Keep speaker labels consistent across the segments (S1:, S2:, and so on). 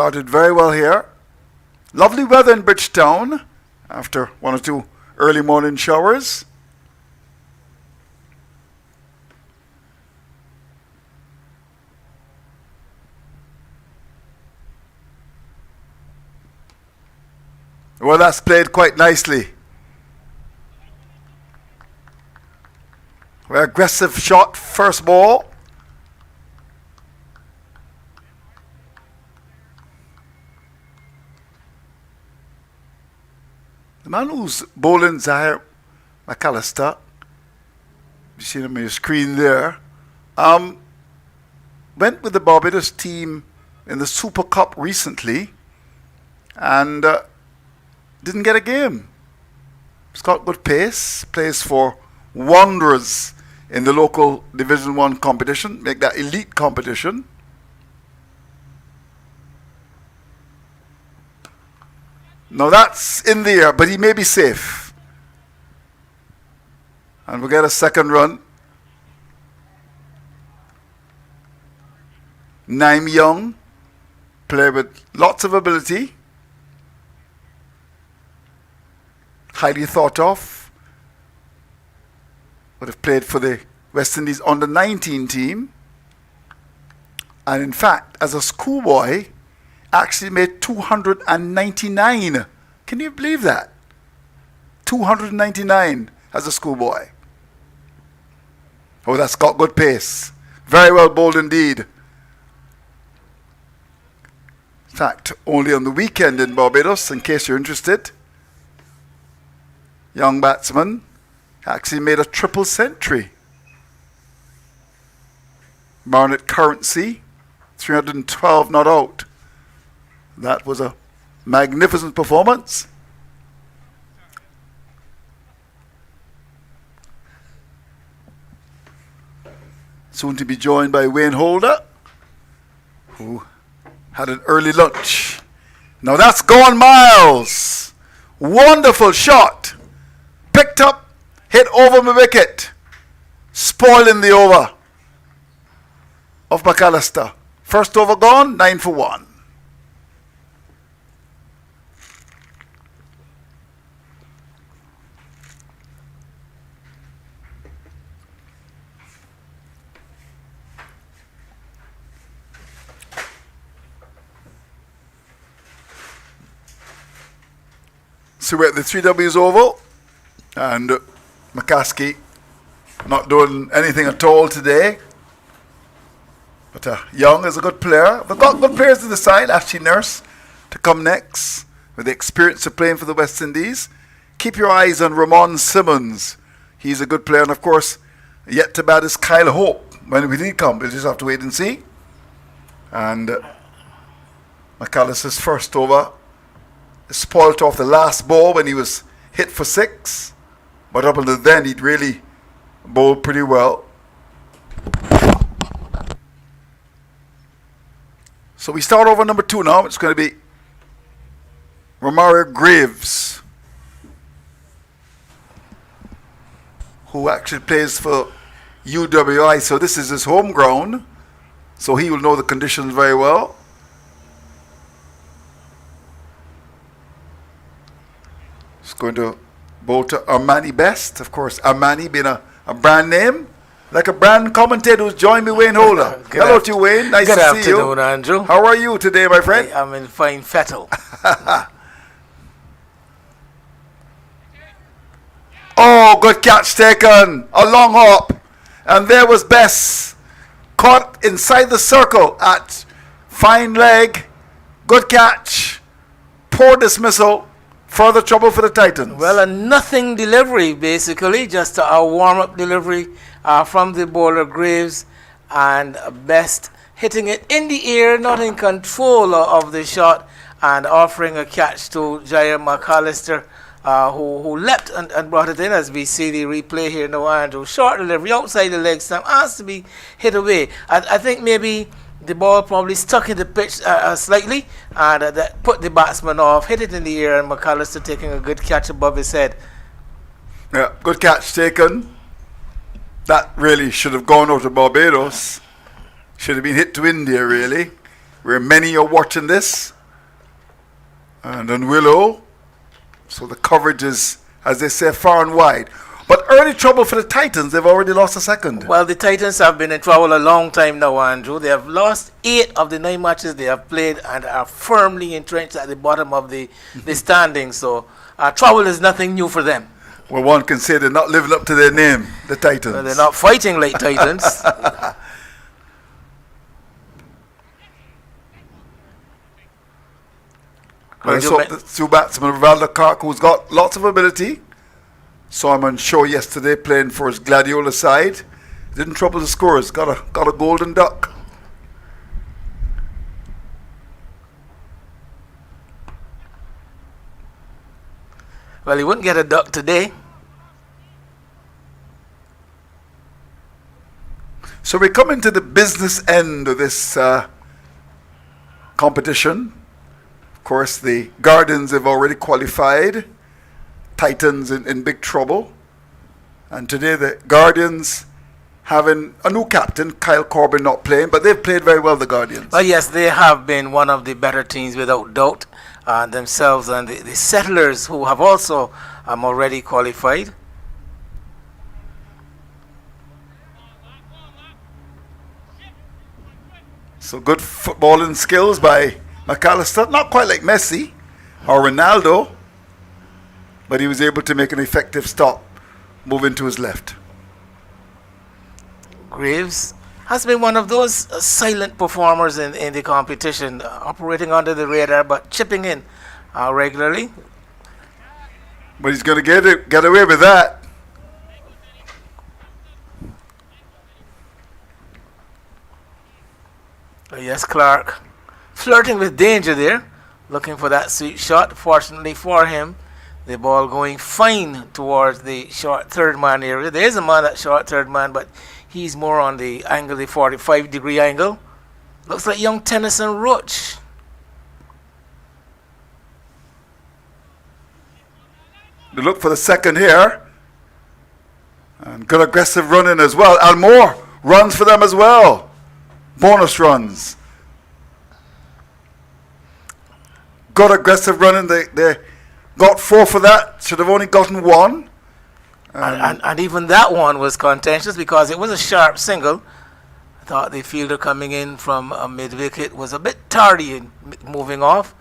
S1: Started very well here. Lovely weather in Bridgetown after one or two early morning showers. Well, that's played quite nicely. Very aggressive shot, first ball. The man who's bowling, Zaire McAllister, you see him on your screen there, went with the Barbados team in the Super Cup recently and didn't get a game. He's got good pace, plays for Wanderers in the local Division 1 competition, make that elite competition. Now that's in the air, but he may be safe. And we'll get a second run. Naim Young, player with lots of ability. Highly thought of. Would have played for the West Indies under-19 team. And in fact, as a schoolboy, actually made 299. Can you believe that? 299 as a schoolboy. Oh, that's got good pace. Very well bowled indeed. In fact, only on the weekend in Barbados, in case you're interested, young batsman actually made a triple century. Barnet Currency, 312 not out. That was a magnificent performance. Soon to be joined by Wayne Holder, who had an early lunch. Now that's gone miles. Wonderful shot. Picked up, hit over my wicket. Spoiling the over of McAllister. First over gone, 9 for 1. So we're at the 3Ws Oval, and McCaskey not doing anything at all today. But Young is a good player. We've got good players to the side. Ashley Nurse to come next with the experience of playing for the West Indies. Keep your eyes on Ramon Simmons. He's a good player. And of course, yet to bat is Kyle Hope. When will he come? We'll just have to wait and see. And McAllister's first over spoilt off the last ball when he was hit for 6. But up until then, he'd really bowled pretty well. So we start over number 2 now. It's going to be Romario Graves, who actually plays for UWI. So this is his home ground. So he will know the conditions very well. He's going to bowl to Armani Best. Of course, Armani being a brand name. Like a brand commentator who's joined me, Wayne Holder. Hello to you, Wayne. Nice to see you.
S2: Good afternoon, Andrew.
S1: How are you today, my friend?
S2: I'm in fine fettle.
S1: Oh, good catch taken. A long hop. And there was Bess. Caught inside the circle at fine leg. Good catch. Poor dismissal. Further trouble for the Titans.
S2: Well, a nothing delivery, basically. Just a warm-up delivery from the bowler Graves, and Best hitting it in the air, not in control of the shot, and offering a catch to Jair McAllister, who leapt and brought it in, as we see the replay here now, Andrew. Short delivery outside the leg stump, has to be hit away. I think maybe the ball probably stuck in the pitch slightly, and that put the batsman off, hit it in the air, and McAllister taking a good catch above his head.
S1: Yeah, good catch taken. That really should have gone out to Barbados. Should have been hit to India, really. where many are watching this. And on Willow. So the coverage is, as they say, far and wide. But early trouble for the Titans. They've already lost a second.
S2: Well, the Titans have been in trouble a long time now, Andrew. They have lost 8 of the 9 matches they have played and are firmly entrenched at the bottom of the standings. So trouble is nothing new for them.
S1: Well, one can say they're not living up to their name, the Titans.
S2: Well, they're not fighting like Titans.
S1: I saw the two batsmen, Rivaldo Clark, who's got lots of ability. Saw him on show yesterday playing for his Gladiola side. Didn't trouble the scores. Got a golden duck.
S2: Well, he wouldn't get a duck today.
S1: So we're coming to the business end of this competition. Of course, the Guardians have already qualified. Titans in big trouble. And today the Guardians having a new captain, Kyle Corbin, not playing, but they've played very well, the Guardians.
S2: Well, yes, they have been one of the better teams without doubt. Themselves and the Settlers, who have also already qualified.
S1: So good footballing skills by McAllister. Not quite like Messi or Ronaldo, but he was able to make an effective stop, moving to his left.
S2: Graves has been one of those silent performers in the competition, operating under the radar but chipping in regularly.
S1: But he's going to get away with that.
S2: Yes, Clark flirting with danger there, looking for that sweet shot. Fortunately for him, the ball going fine towards the short third man area. There is a man at short third man, but he's more on the angle, the 45-degree angle. Looks like young Tennyson Roach.
S1: They look for the second here. And good aggressive running as well. Almore runs for them as well. Bonus runs. Good aggressive running. They got 4 for that. Should have only gotten 1.
S2: And even that one was contentious because it was a sharp single. I thought the fielder coming in from mid-wicket was a bit tardy in moving off.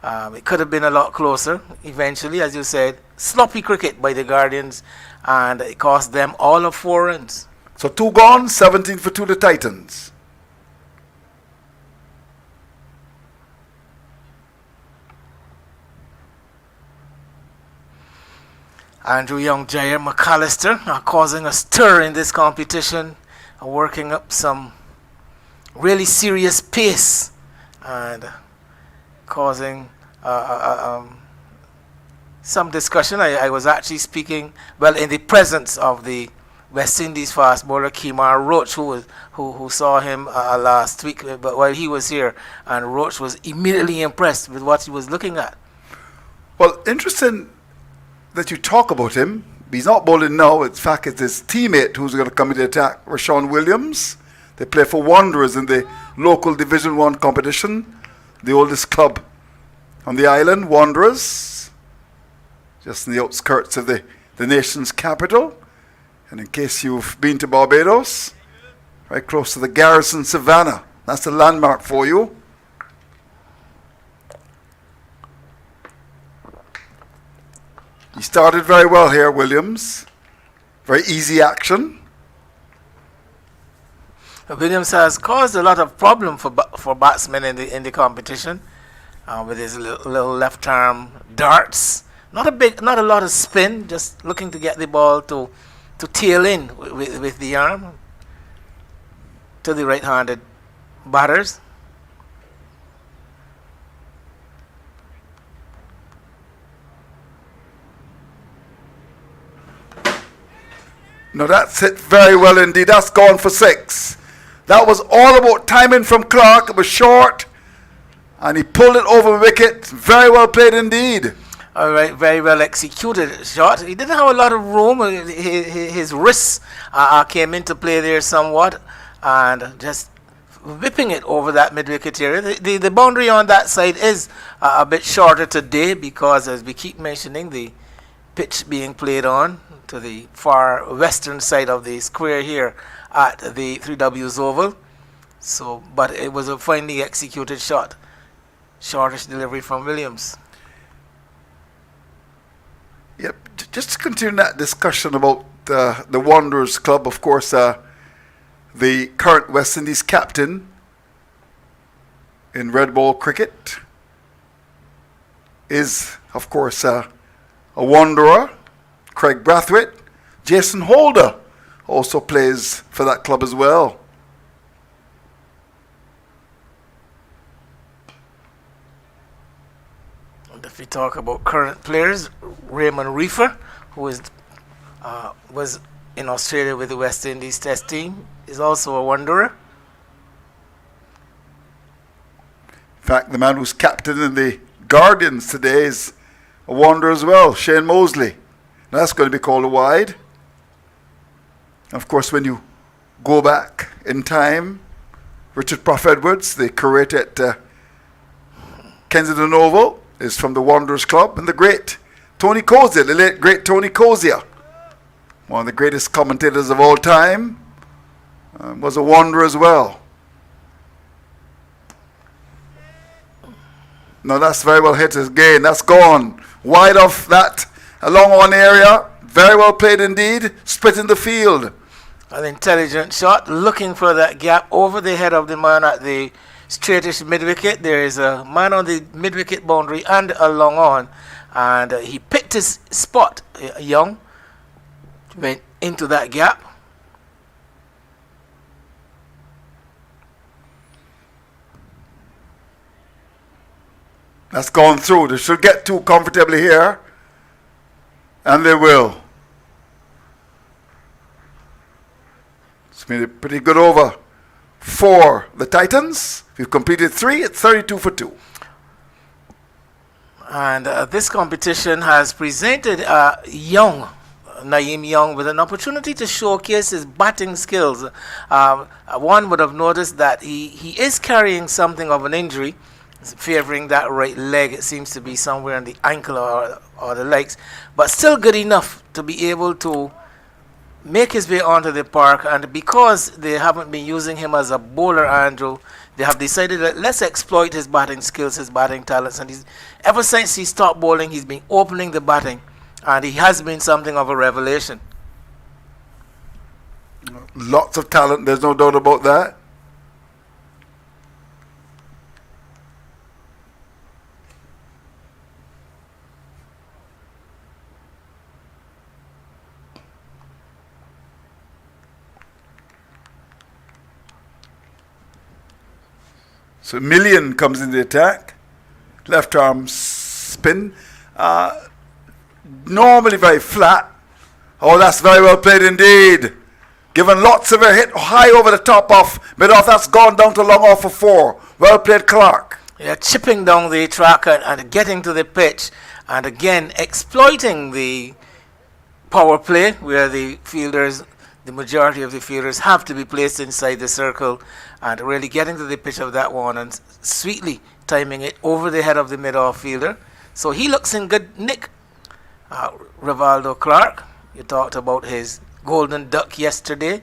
S2: It could have been a lot closer eventually, as you said. Sloppy cricket by the Guardians, and it cost them all of 4 runs.
S1: So 2 gone, 17 for 2 the Titans.
S2: Andrew Young, Jair McAllister are causing a stir in this competition, working up some really serious pace and causing some discussion. I was actually speaking, well, in the presence of the West Indies fast bowler Kemar Roach, who saw him last week, but while he was here, and Roach was immediately impressed with what he was looking at.
S1: Well, interesting that you talk about him. He's not bowling now. In fact, it's his teammate who's going to come in the attack, Rashawn Williams. They play for Wanderers in the local Division 1 competition, the oldest club on the island, Wanderers, just in the outskirts of the nation's capital. And in case you've been to Barbados, right close to the Garrison Savannah, that's the landmark for you. He started very well here, Williams. Very easy action.
S2: Williams has caused a lot of problem for batsmen in the competition with his little left arm darts. Not a lot of spin, just looking to get the ball to tail in with the arm to the right-handed batters.
S1: No, that's hit very well indeed. That's gone for 6. That was all about timing from Clark. It was short, and he pulled it over wicket. Very well played indeed.
S2: All right, very well executed shot. He didn't have a lot of room. His wrists came into play there somewhat, and just whipping it over that mid-wicket area. The boundary on that side is a bit shorter today because, as we keep mentioning, the pitch being played on to the far western side of the square here at the 3Ws Oval. So, but it was a finely executed shot. Shortish delivery from Williams.
S1: Yep. Just to continue that discussion about the Wanderers Club, of course, the current West Indies captain in red ball cricket is, of course, a Wanderer, Craig Brathwaite. Jason Holder also plays for that club as well.
S2: And if we talk about current players, Raymond Reefer, who was in Australia with the West Indies Test team, is also a Wanderer.
S1: In fact, the man who's captain in the Guardians today is a Wanderer as well, Shane Mosley. Now that's going to be called a wide. Of course, when you go back in time, Richard Prof Edwards, the curator at Kensington Oval, is from the Wanderers Club, and the great Tony Cozier, the late great Tony Cozier, one of the greatest commentators of all time, was a Wanderer as well. No, that's very well hit again. That's gone. Wide off that, a long on area. Very well played indeed. Split in the field.
S2: An intelligent shot, looking for that gap over the head of the man at the straightish mid-wicket. There is a man on the mid-wicket boundary and a long on. And he picked his spot, Young, went into that gap.
S1: That's gone through. They should get too comfortably here. And they will. It's been a pretty good over for the Titans. We've completed 3 at 32 for 2.
S2: And this competition has presented Naeem Young with an opportunity to showcase his batting skills. One would have noticed that he is carrying something of an injury, favoring that right leg. It seems to be somewhere on the ankle or the legs, but still good enough to be able to make his way onto the park. And because they haven't been using him as a bowler, Andrew, they have decided that let's exploit his batting skills, his batting talents. And ever since he stopped bowling, he's been opening the batting, and he has been something of a revelation.
S1: Lots of talent, there's no doubt about that. So Million comes in the attack. Left arm spin. Normally very flat. Oh, that's very well played indeed. Given lots of a hit high over the top off mid-off. That's gone down to long off for 4. Well played, Clark.
S2: Yeah, chipping down the track and getting to the pitch. And again, exploiting the power play where the majority of the fielders have to be placed inside the circle, and really getting to the pitch of that one and sweetly timing it over the head of the mid-off fielder. So he looks in good nick. Rivaldo Clark, you talked about his golden duck yesterday,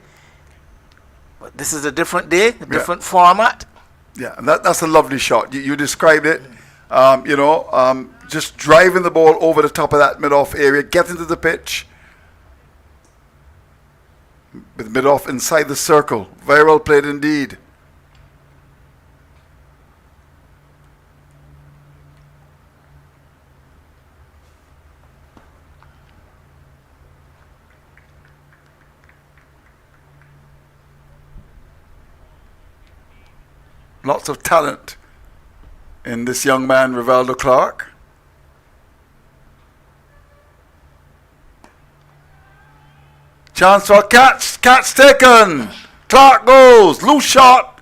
S2: but this is a different day, a different format.
S1: Yeah, and that's a lovely shot. You described it. Just driving the ball over the top of that mid-off area, getting to the pitch, with mid-off inside the circle. Very well played indeed. Lots of talent in this young man, Rivaldo Clark. Chance for a catch. Catch taken. Clark goes. Loose shot.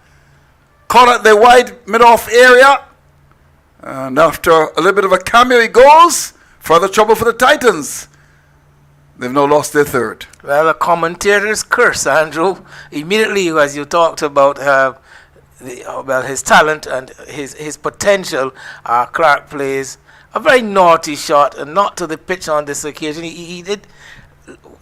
S1: Caught at the wide mid-off area. And after a little bit of a cameo, he goes. Further trouble for the Titans. They've now lost their third.
S2: Well, a commentator's curse, Andrew. Immediately, as you talked about his talent and his potential. Clark plays a very naughty shot, and not to the pitch on this occasion. He did.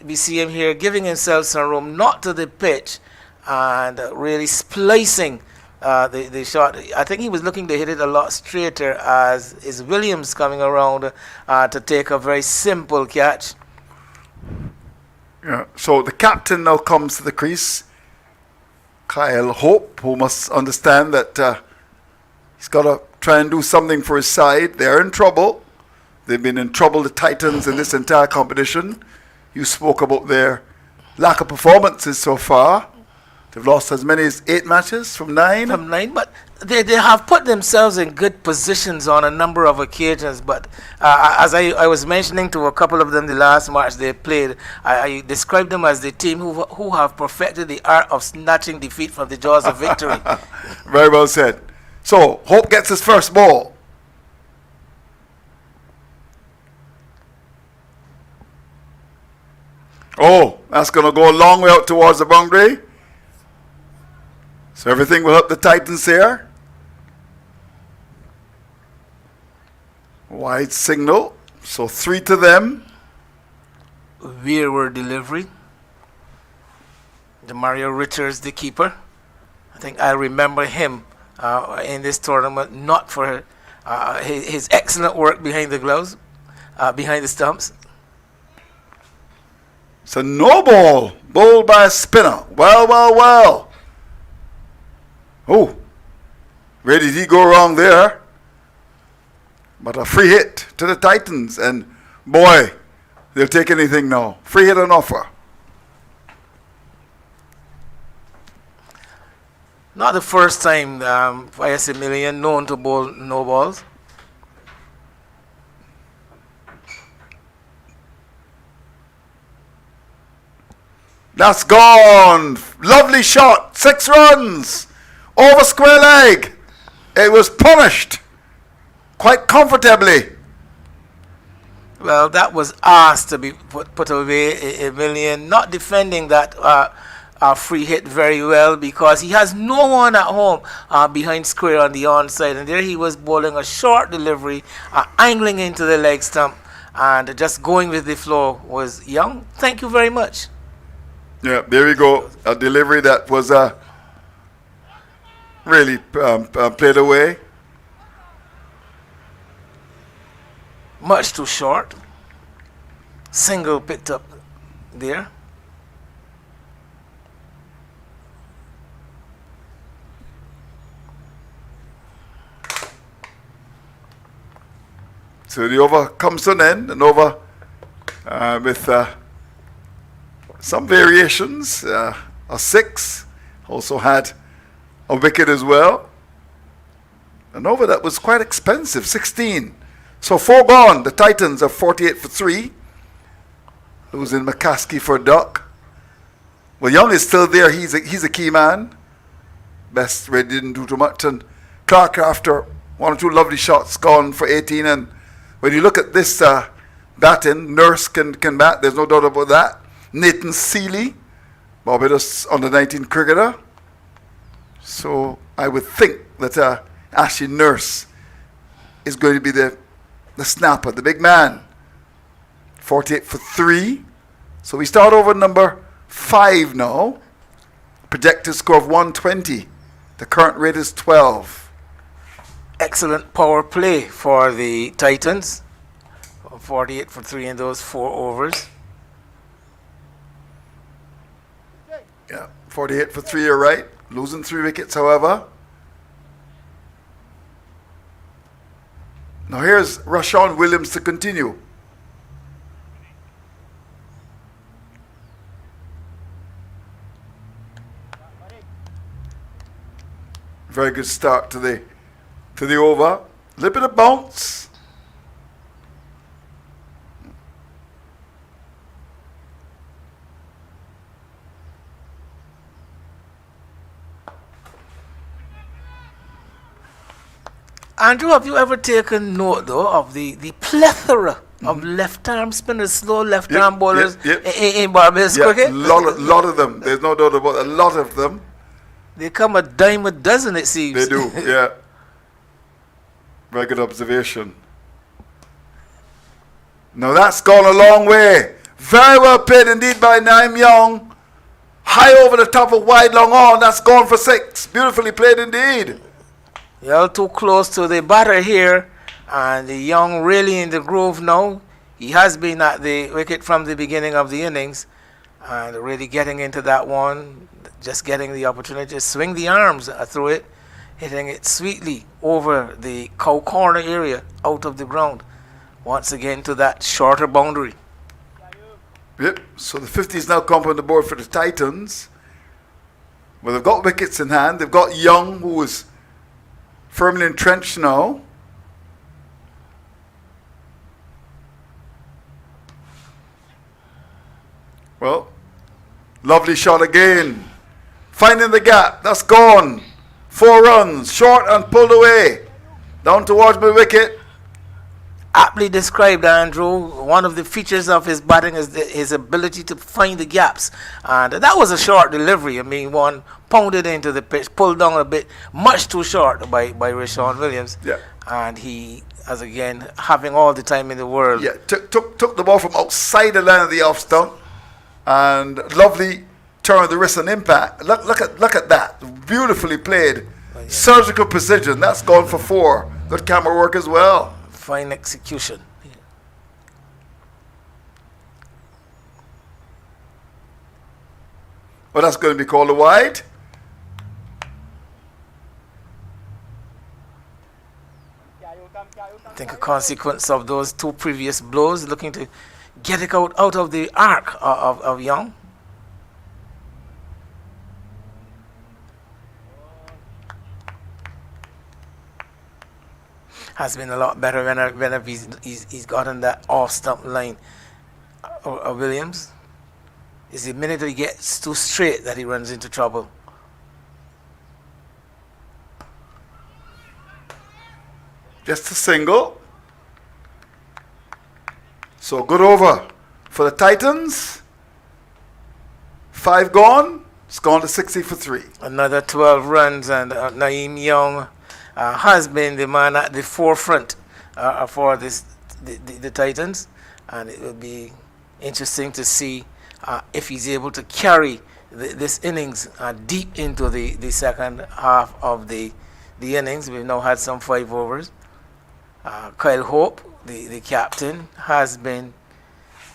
S2: We see him here giving himself some room, not to the pitch, and really splicing the shot. I think he was looking to hit it a lot straighter, as is Williams coming around to take a very simple catch.
S1: Yeah. So the captain now comes to the crease, Kyle Hope, who must understand that he's got to try and do something for his side. They're in trouble. They've been in trouble, the Titans, in this entire competition. You spoke about their lack of performances so far. They've lost as many as 8 matches from 9.
S2: From 9, but they have put themselves in good positions on a number of occasions. But as I was mentioning to a couple of them the last match they played, I described them as the team who have perfected the art of snatching defeat from the jaws of victory.
S1: Very well said. So, Hope gets his first ball. Oh, that's going to go a long way out towards the boundary. So everything will help the Titans here. Wide signal. So 3 to them.
S2: Weirwood delivery. Mario Richards, the keeper. I think I remember him in this tournament, not for his excellent work behind the gloves, behind the stumps.
S1: It's a no ball. Bowled by a spinner. Well. Oh, where did he go wrong there? But a free hit to the Titans. And boy, they'll take anything now. Free hit on offer.
S2: Not the first time YS Million known to bowl no balls.
S1: That's gone. Lovely shot. 6 runs. Over square leg. It was punished quite comfortably.
S2: Well, that was asked to be put away. A Million not defending that free hit very well, because he has no one at home behind square on the onside, and there he was bowling a short delivery, angling into the leg stump, and just going with the flow. Was Young. Thank you very much.
S1: Yeah, there we go. A delivery that was really played away.
S2: Much too short. Single picked up there.
S1: So the over comes to an end, and over with some variations. A 6 also had a wicket as well. An over that was quite expensive, 16. So 4 gone. The Titans are 48 for 3. Losing McCaskey for a duck. Well, Young is still there. He's a key man. Best really didn't do too much. And Clark, after 1 or 2 lovely shots, gone for 18. And when you look at this batting, Nurse can bat. There's no doubt about that. Nathan Seeley, Barbados under-19 cricketer. So I would think that Ashley Nurse is going to be the snapper, the big man. 48 for 3. So we start over number 5 now. Projected score of 120. The current rate is 12.
S2: Excellent power play for the Titans. 48 for 3 in those 4 overs.
S1: Yeah, 48 for 3, you're right. Losing 3 wickets, however. Now here's Rashawn Williams to continue. Very good start to the over. A little bit of bounce.
S2: Andrew, have you ever taken note, though, of the plethora of left-arm spinners, slow left-arm bowlers in Barbados cricket?
S1: Lot of them. There's no doubt about a lot of them.
S2: They come a dime a dozen, it seems.
S1: They do, yeah. Very good observation. Now that's gone a long way. Very well played indeed by Naim Young. High over the top of wide long on. That's gone for 6. Beautifully played indeed.
S2: You're too close to the batter here. And the Young really in the groove now. He has been at the wicket from the beginning of the innings. And really getting into that one. Just getting the opportunity to swing the arms through it. Hitting it sweetly over the cow corner area, out of the ground. Once again to that shorter boundary.
S1: Yep, so the 50s now come on the board for the Titans. Well, they've got wickets in hand. They've got Young, who is firmly entrenched now. Well, lovely shot again. Finding the gap, that's gone. 4 runs, short and pulled away. Down towards the wicket.
S2: Aptly described, Andrew. One of the features of his batting is his ability to find the gaps. And that was a short delivery. I mean, one pounded into the pitch, pulled down a bit, much too short by Rashawn Williams.
S1: Yeah.
S2: And he, as again, having all the time in the world.
S1: Yeah, took the ball from outside the line of the off stump. And lovely turn of the wrist and impact. Look at that. Beautifully played.
S2: Oh, yeah.
S1: Surgical precision. That's gone for 4. Good camera work as well.
S2: Fine execution. Yeah.
S1: Well, that's going to be called a wide.
S2: I think a consequence of those 2 previous blows, looking to get it out of the arc of Young. Has been a lot better whenever he's gotten that off stump line of Williams. It's the minute he gets too straight that he runs into trouble.
S1: Just a single. So good over for the Titans. 5 gone. It's gone to 60 for 3.
S2: Another 12 runs, and Naim Young has been the man at the forefront for the Titans, and it will be interesting to see if he's able to carry this innings deep into the second half of the innings. We've now had some 5 overs. Kyle Hope, the captain, has been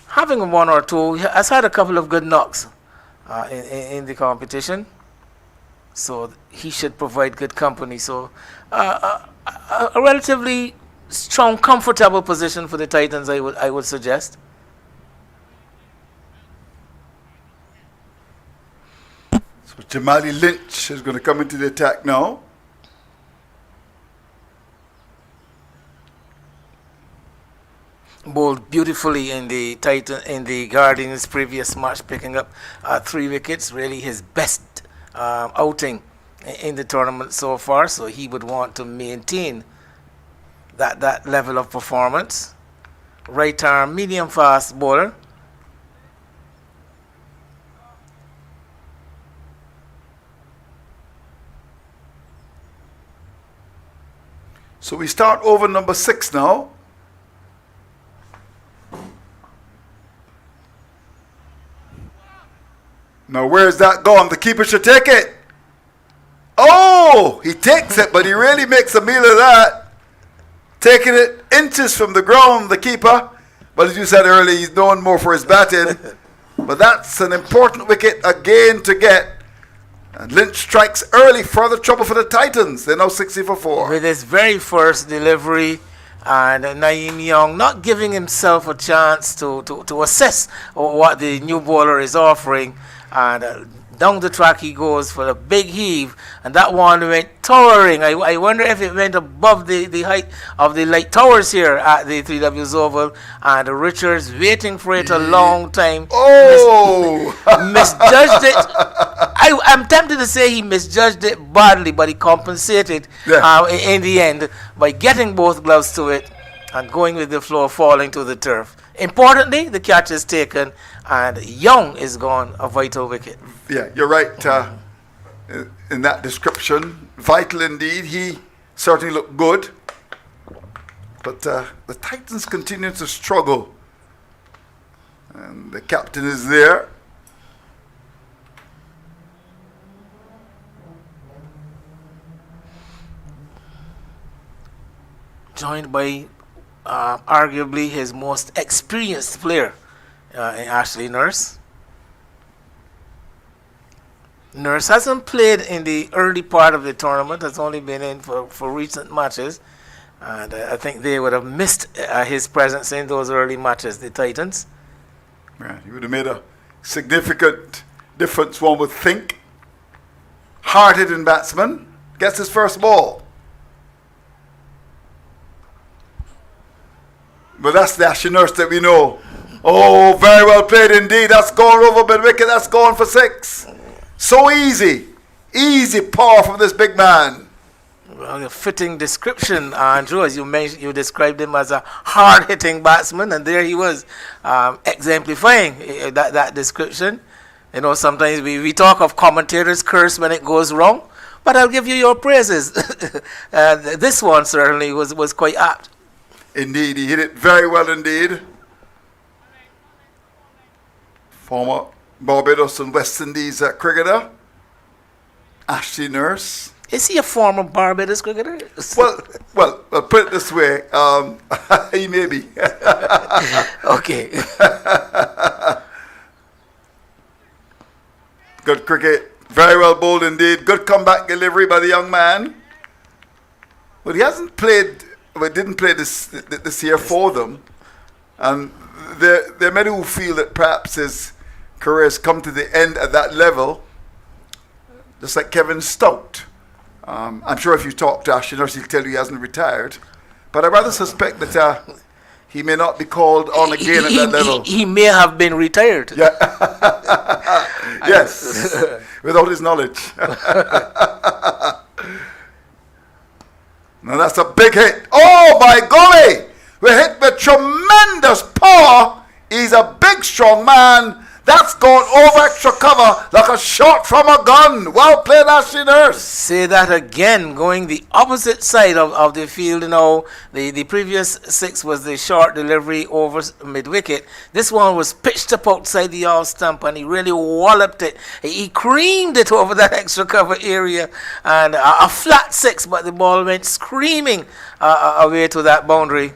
S2: having 1 or 2. He has had a couple of good knocks in the competition. So he should provide good company. So a relatively strong, comfortable position for the Titans, I would suggest.
S1: So Jamali Lynch is going to come into the attack now.
S2: Bowled beautifully in the Guardians' previous match, picking up 3 wickets. Really his best outing in the tournament so far, so he would want to maintain that level of performance. Right arm, medium fast bowler.
S1: So we start over number 6 now. Now where's that gone? The keeper should take it. Oh, he takes it, but he really makes a meal of that. Taking it inches from the ground, the keeper. But as you said earlier, he's known more for his batting. But that's an important wicket again to get. And Lynch strikes early, further trouble for the Titans. They're now 60 for 4.
S2: With his very first delivery, and Naim Young not giving himself a chance to assess what the new bowler is offering. And down the track he goes for a big heave, and that one went towering. I wonder if it went above the height of the light towers here at the 3Ws Oval, and Richards waiting for it a long time.
S1: Oh!
S2: Misjudged it. I'm tempted to say he misjudged it badly, but he compensated in the end by getting both gloves to it and going with the flow, falling to the turf. Importantly, the catch is taken, and Young is gone, a vital wicket.
S1: Yeah, you're right. in that description. Vital indeed. He certainly looked good. But the Titans continue to struggle. And the captain is there.
S2: Joined by arguably his most experienced player, Ashley Nurse. Nurse hasn't played in the early part of the tournament, has only been in for recent matches. And I think they would have missed his presence in those early matches, the Titans.
S1: Yeah, he would have made a significant difference, one would think. Hard-hitting batsman gets his first ball. But that's the Ashley Nurse that we know. Oh, very well played indeed. That's gone over mid-wicket. That's gone for 6. So easy. Easy power from this big man.
S2: Well, a fitting description, Andrew, as you mentioned, you described him as a hard-hitting batsman, and there he was, exemplifying that description. You know, sometimes we talk of commentators' curse when it goes wrong, but I'll give you your praises. This one certainly was quite apt.
S1: Indeed, he hit it very well indeed. Former Barbados and West Indies cricketer, Ashley Nurse.
S2: Is he a former Barbados cricketer?
S1: Well, put it this way, he may be.
S2: Okay.
S1: Good cricket, very well bowled indeed. Good comeback delivery by the young man. But he hasn't played. We didn't play this year for them, and there are many who feel that perhaps his career has come to the end at that level, just like Kevin Stout. I'm sure if you talk to Ashley Nurse, he'll tell you he hasn't retired, but I rather suspect that he may not be called on again at that level.
S2: He may have been retired.
S1: Yeah. Yes, without his knowledge. Now that's a big hit. Oh my golly! We hit with tremendous power. He's a big, strong man. That's gone over extra cover like a shot from a gun. Well played, Ashley Nurse.
S2: Say that again, going the opposite side of the field. You know, the previous 6 was the short delivery over mid-wicket. This one was pitched up outside the off stump, and he really walloped it. He creamed it over that extra cover area, and a flat 6, but the ball went screaming away to that boundary.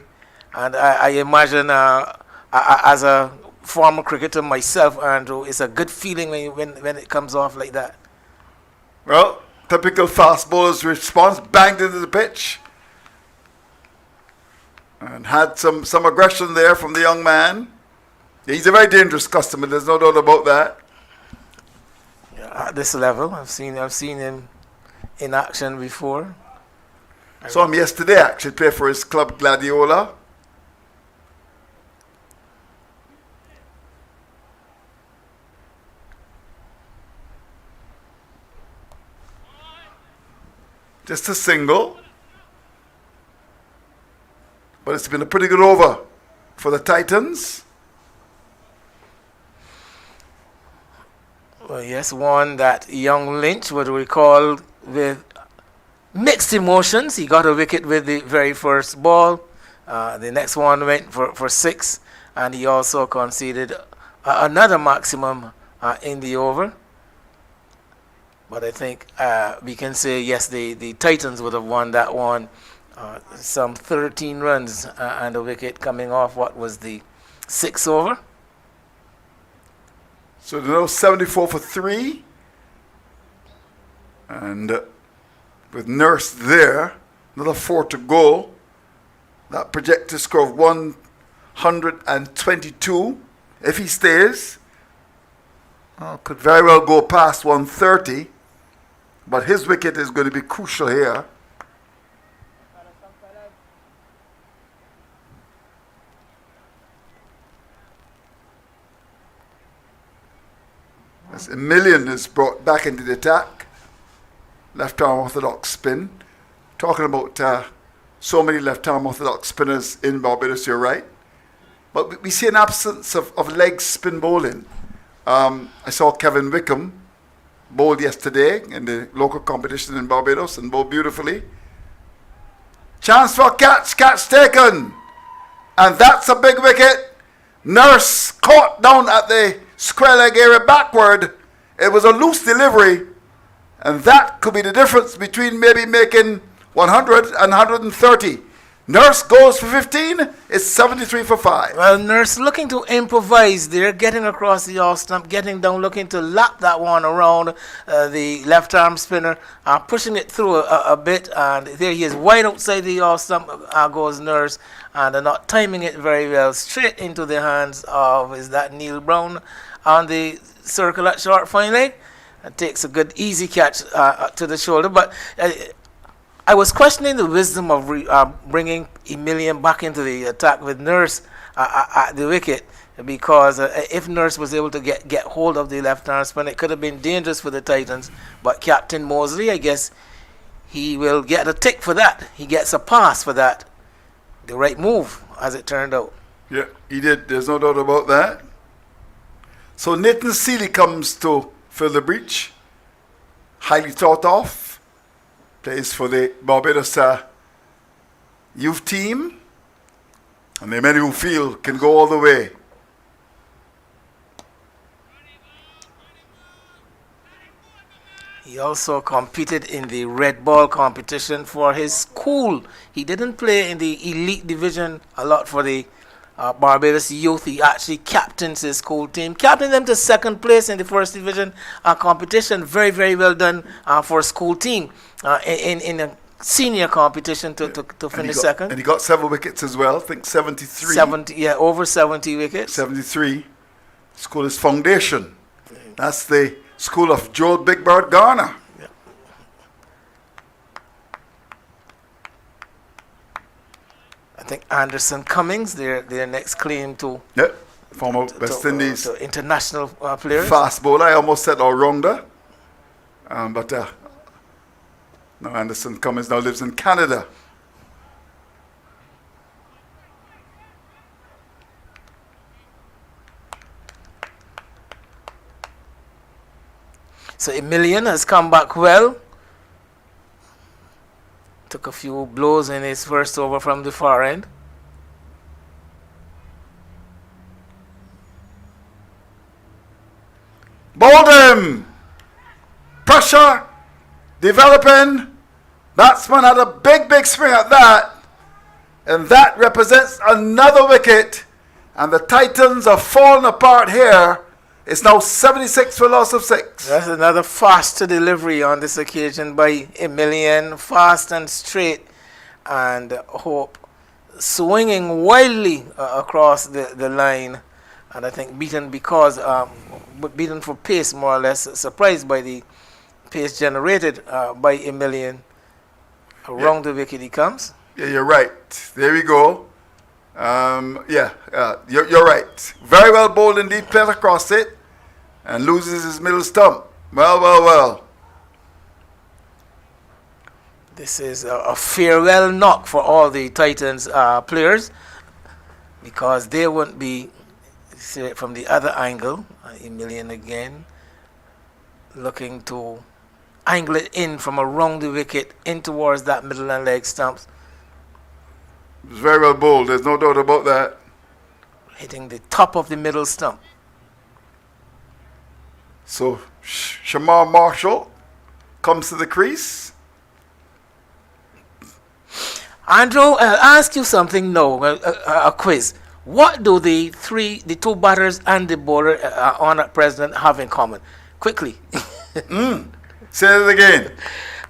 S2: And I imagine as a former cricketer myself, Andrew, it's a good feeling when it comes off like that.
S1: Well, typical fast bowler's response, banged into the pitch. And had some aggression there from the young man. He's a very dangerous customer, there's no doubt about that.
S2: At this level, I've seen him in action before.
S1: Saw him yesterday actually play for his club Gladiola. Just a single. But it's been a pretty good over for the Titans.
S2: Well, yes, one that young Lynch would recall with mixed emotions. He got a wicket with the very first ball. The next one went for 6, and he also conceded another maximum in the over. But I think we can say, yes, the Titans would have won that one. Some 13 runs and a wicket coming off what was the 6th over.
S1: So they're now 74 for 3. And with Nurse there, another 4 to go. That projected score of 122. If he stays, could very well go past 130. But his wicket is going to be crucial here. As a million is brought back into the attack. Left arm orthodox spin. Talking about so many left arm orthodox spinners in Barbados, you're right. But we see an absence of leg spin bowling. I saw Kevin Wickham bowled yesterday in the local competition in Barbados and bowled beautifully. Chance for a catch taken. And that's a big wicket. Nurse caught down at the square leg area backward. It was a loose delivery. And that could be the difference between maybe making 100 and 130. Nurse goes for 15. It's 73 for 5.
S2: Well, Nurse looking to improvise there, getting across the off stump, getting down, looking to lap that one around the left arm spinner, pushing it through a bit, and there he is, wide outside the off stump goes Nurse, and not timing it very well, straight into the hands of, is that Neil Brown on the circle at short fine leg. Takes a good easy catch to the shoulder, but I was questioning the wisdom of bringing Emilian back into the attack with Nurse at the wicket, because if Nurse was able to get hold of the left arm spin, it could have been dangerous for the Titans. But Captain Mosley, I guess he will get a tick for that. He gets a pass for that. The right move, as it turned out.
S1: Yeah, he did. There's no doubt about that. So Nathan Seeley comes to fill the breach. Highly thought of. Plays for the Barbados youth team. And there are many who feel can go all the way.
S2: He also competed in the red ball competition for his school. He didn't play in the elite division a lot for the Barbados youth. He actually captains his school team, captained them to second place in the first division competition. Very, very well done for a school team in a senior competition to finish second.
S1: And he got several wickets as well. I think 73.
S2: 70, yeah, over 70 wickets.
S1: 73. School is Foundation. That's the school of Joel Big Bird Garner.
S2: I think Anderson Cummings, their next claim to
S1: former West Indies
S2: to international players.
S1: Fast bowler. I almost said all-rounder. But no, Anderson Cummings now lives in Canada.
S2: So Emilian has come back well. Took a few blows in his first over from the far end.
S1: Bowled him! Pressure, developing. Batsman had a big swing at that. And that represents another wicket. And the Titans are falling apart here. It's now 76 for loss of 6.
S2: That's another fast delivery on this occasion by Emilian. Fast and straight. And Hope swinging wildly across the line. And I think beaten beaten for pace, more or less. Surprised by the pace generated by Emilian. Around the wicket he comes.
S1: Yeah, you're right. There we go. You're right. Very well bowled indeed. Played across it. And loses his middle stump. Well.
S2: This is a farewell knock for all the Titans players, because they won't be, see it from the other angle. Emilian again looking to angle it in from around the wicket in towards that middle and leg stumps.
S1: It was very well bowled. There's no doubt about that.
S2: Hitting the top of the middle stump.
S1: So Shamar Marshall comes to the crease.
S2: Andrew, I'll ask you something now, a quiz. What do the two batters and the bowler on at present have in common? Quickly.
S1: Say it again.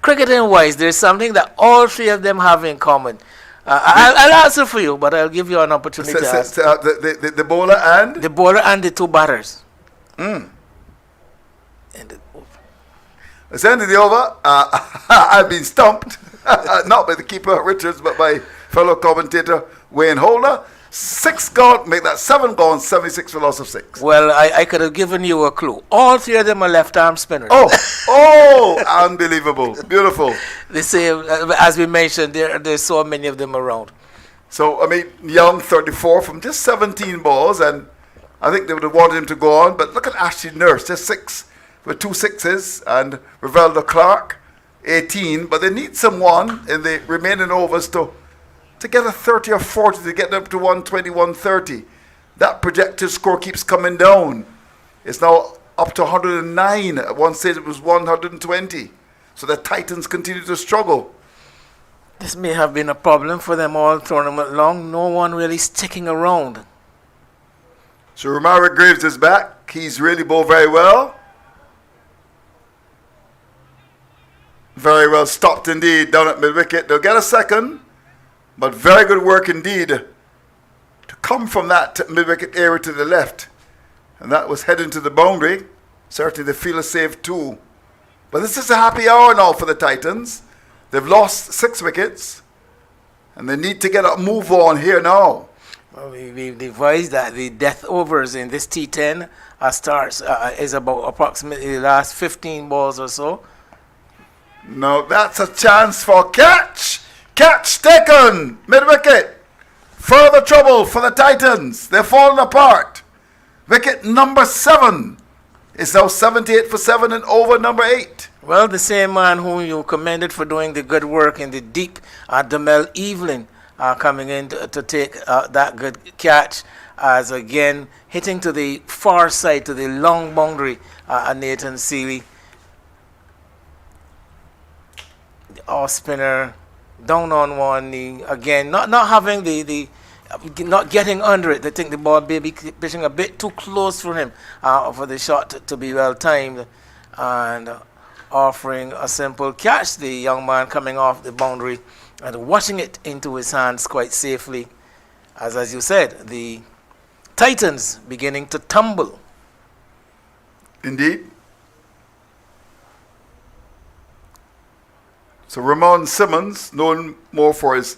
S2: Cricketing wise, there's something that all three of them have in common. I'll answer for you, but I'll give you an opportunity to ask.
S1: The bowler and?
S2: The bowler and the two batters.
S1: It's the end of the over. I've been stumped, not by the keeper Richards, but by fellow commentator Wayne Holder. 6 gone, make that 7 gone, 76 for loss of 6.
S2: Well, I could have given you a clue. All three of them are left arm spinners.
S1: Oh, unbelievable. Beautiful.
S2: They say, as we mentioned, there's so many of them around.
S1: So, I mean, Young, 34 from just 17 balls, and I think they would have wanted him to go on, but look at Ashley Nurse, just 6 with 2 sixes, and Riveldo Clark, 18. But they need someone in the remaining overs to get a 30 or 40 to get up to 120, 130. That projected score keeps coming down. It's now up to 109. At one stage it was 120. So the Titans continue to struggle.
S2: This may have been a problem for them all tournament long. No one really sticking around.
S1: So Romario Graves is back. He's really bowled very well. Very well stopped indeed down at mid-wicket. They'll get a second, but very good work indeed to come from that mid-wicket area to the left. And that was heading to the boundary. Certainly they feel a save too. But this is a happy hour now for the Titans. They've lost 6 wickets, and they need to get a move on here now.
S2: Well, we've devised that the death overs in this T10 starts is about approximately the last 15 balls or so.
S1: Now that's a chance for catch. Catch taken. Mid-wicket. Further trouble for the Titans. They're falling apart. Wicket number 7 is now 78 for 7 and over number 8.
S2: Well, the same man whom you commended for doing the good work in the deep, Demel Evelyn, coming in to take that good catch, as again hitting to the far side, to the long boundary, Nathan Seeley. The off spinner down on one knee, again, not having not getting under it. They think the ball may be pitching a bit too close for him for the shot to be well timed, and offering a simple catch. The young man coming off the boundary and watching it into his hands quite safely. As you said, the Titans beginning to tumble.
S1: Indeed. So Ramon Simmons, known more for his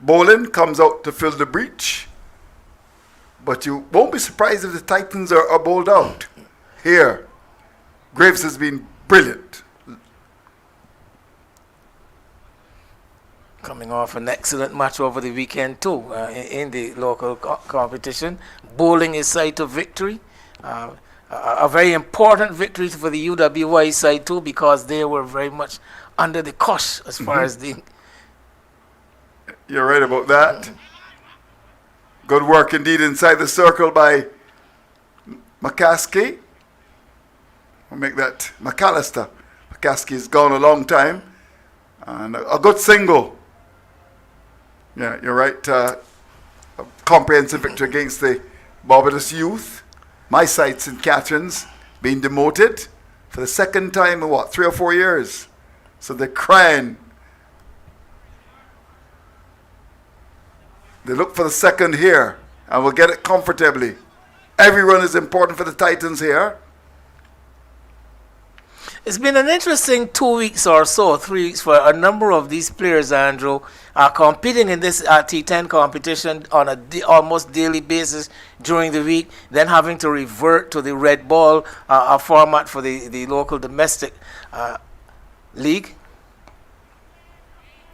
S1: bowling, comes out to fill the breach. But you won't be surprised if the Titans are bowled out. Here, Graves has been brilliant.
S2: Coming off an excellent match over the weekend too, in the local competition. Bowling his side to victory. A very important victory for the UWI side too, because they were very much under the cosh as far as the...
S1: You're right about that. Good work indeed inside the circle by McCaskey. We'll make that McAllister. McCaskey's gone a long time. And a good single. Yeah, you're right. A comprehensive victory against the Barbados youth. My side, St. Catherine's, being demoted for the second time in 3 or 4 years. So they're crying. They look for the second here, and will get it comfortably. Every run is important for the Titans here.
S2: It's been an interesting 2 weeks or so, 3 weeks for a number of these players, Andrew, competing in this T10 competition on a almost daily basis during the week, then having to revert to the red ball format for the local domestic league.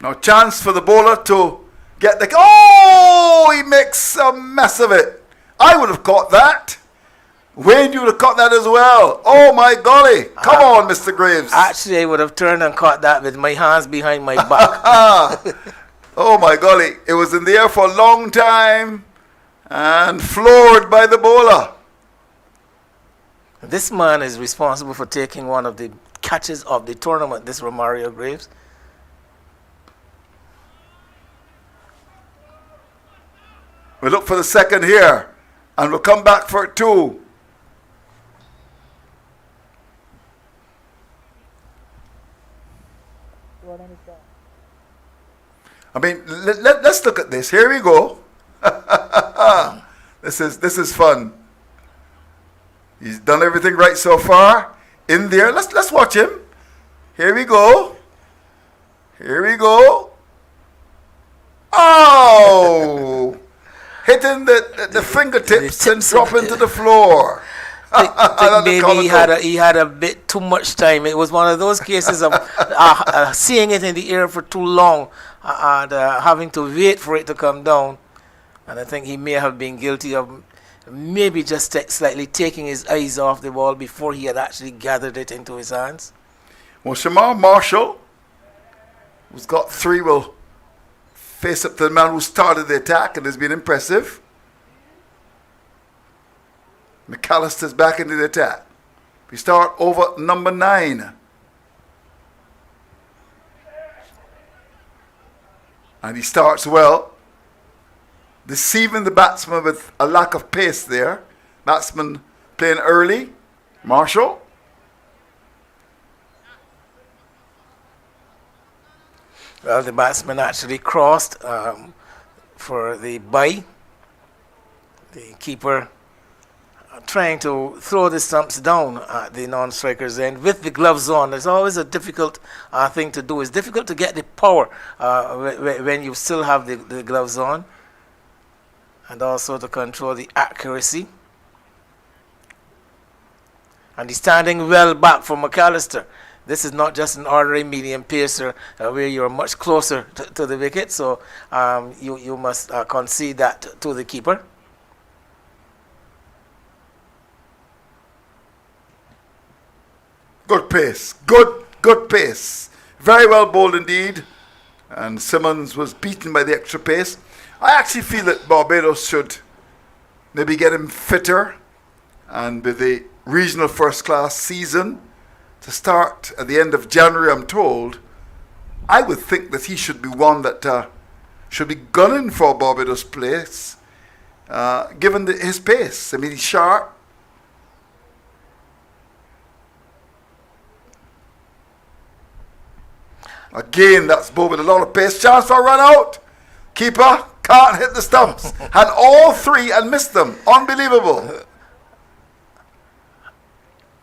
S2: Now,
S1: chance for the bowler to get the... Oh, he makes a mess of it. I would have caught that. Wayne, you would have caught that as well. Oh, my golly. Come on, Mr. Graves.
S2: Actually, I would have turned and caught that with my hands behind my back.
S1: Oh, my golly. It was in the air for a long time and floored by the bowler.
S2: This man is responsible for taking one of the catches of the tournament, this Romario Graves.
S1: We'll look for the second here, and we'll come back for it too. I mean, let's look at this. Here we go. This is fun. He's done everything right so far. In there, let's watch him. Here we go. Here we go. Oh! Hitting the fingertips and dropping to the floor.
S2: I think maybe he had a bit too much time. It was one of those cases of seeing it in the air for too long and having to wait for it to come down. And I think he may have been guilty of maybe just slightly taking his eyes off the ball before he had actually gathered it into his hands.
S1: Well, Shamar Marshall, who's got 3, will face up to the man who started the attack and has been impressive. McAllister's back into the attack. We start over number 9. And he starts well, deceiving the batsman with a lack of pace there. Batsman playing early. Marshall.
S2: Well, the batsman actually crossed for the bye. The keeper trying to throw the stumps down at the non-striker's end with the gloves on. It's always a difficult thing to do. It's difficult to get the power when you still have the gloves on, and also to control the accuracy. And he's standing well back from McAllister. This is not just an ordinary medium pacer where you're much closer to the wicket, so you must concede that to the keeper.
S1: Good pace. Good pace. Very well bowled indeed. And Simmons was beaten by the extra pace. I actually feel that Barbados should maybe get him fitter, and with the regional first class season to start at the end of January, I'm told, I would think that he should be one that should be gunning for Barbados' place, given his pace. I mean, he's sharp. Again, that's bowled with a lot of pace. Chance for a run out. Keeper can't hit the stumps. Had all 3 and missed them. Unbelievable.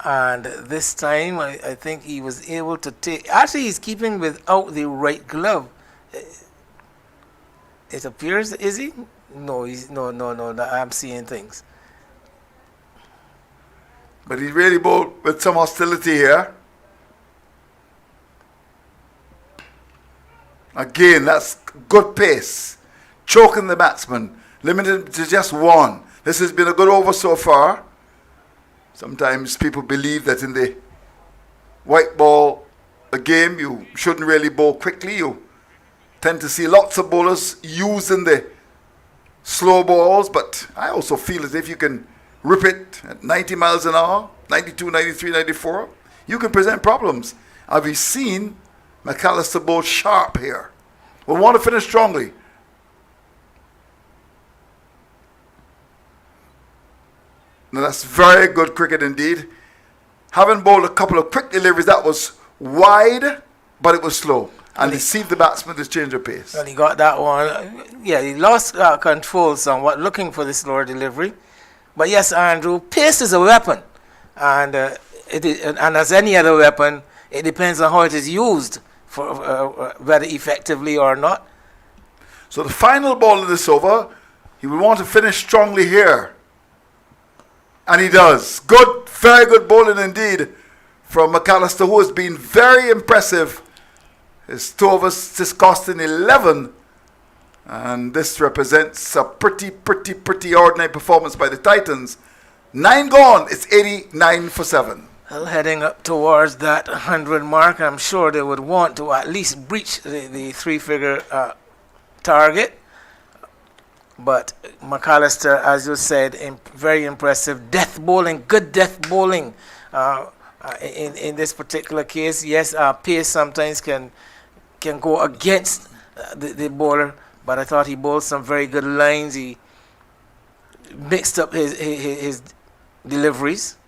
S2: And this time, I think he was able to take... Actually, he's keeping without the right glove. It appears, is he? No, no, I'm seeing things.
S1: But he really bowled with some hostility here. Again, that's good pace. Choking the batsman. Limited to just 1. This has been a good over so far. Sometimes people believe that in the white ball game, you shouldn't really bowl quickly. You tend to see lots of bowlers using the slow balls, but I also feel as if you can rip it at 90 miles an hour, 92, 93, 94, you can present problems. Have you seen McAllister bowl sharp here? We want to finish strongly. Now that's very good cricket indeed. Having bowled a couple of quick deliveries, that was wide, but it was slow. And deceived the batsman to change of pace.
S2: Well, he got that one. Yeah, he lost control somewhat, looking for the slower delivery. But yes, Andrew, pace is a weapon. And and as any other weapon, it depends on how it is used, for whether effectively or not.
S1: So the final ball of this over, he will want to finish strongly here. And he does. Good, very good bowling indeed from McAllister, who has been very impressive. His 2 overs just costing 11. And this represents a pretty ordinary performance by the Titans. 9 gone. It's 89 for 7.
S2: Well, heading up towards that 100 mark, I'm sure they would want to at least breach the 3-figure target. But McAllister, as you said, very impressive. Death bowling, good death bowling in this particular case. Yes, pace sometimes can go against the bowler, but I thought he bowled some very good lines. He mixed up his deliveries,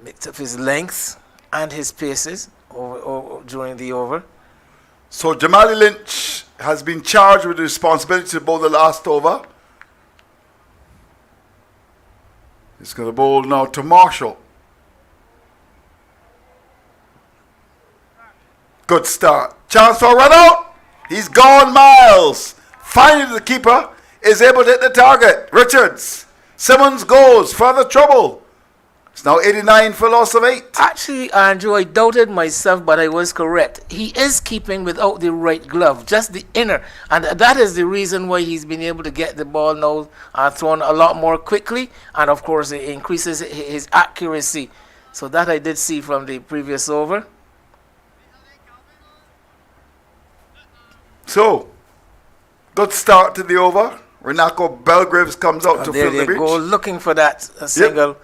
S2: mixed up his lengths and his paces during the over.
S1: So Jamali Lynch has been charged with the responsibility to bowl the last over. He's going to bowl now to Marshall. Good start. Chance for a run out. He's gone miles. Finally, the keeper is able to hit the target. Richards. Simmons goes. Further trouble. It's now 89 for loss of 8.
S2: Actually, Andrew, I doubted myself, but I was correct. He is keeping without the right glove, just the inner. And that is the reason why he's been able to get the ball now thrown a lot more quickly. And, of course, it increases his accuracy. So that I did see from the previous over.
S1: So, good start to the over. Renako Belgraves comes out to
S2: There
S1: fill the
S2: they
S1: breach.
S2: go, looking for that single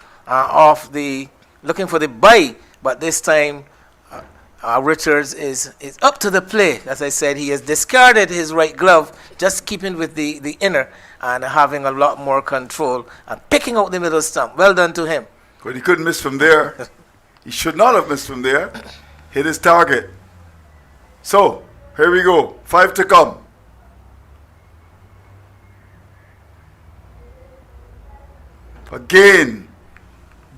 S2: looking for the bye. But this time, Richards is up to the plate. As I said, he has discarded his right glove, just keeping with the inner and having a lot more control and picking out the middle stump. Well done to him.
S1: But he couldn't miss from there. He should not have missed from there. Hit his target. So, here we go. 5 to come. Again,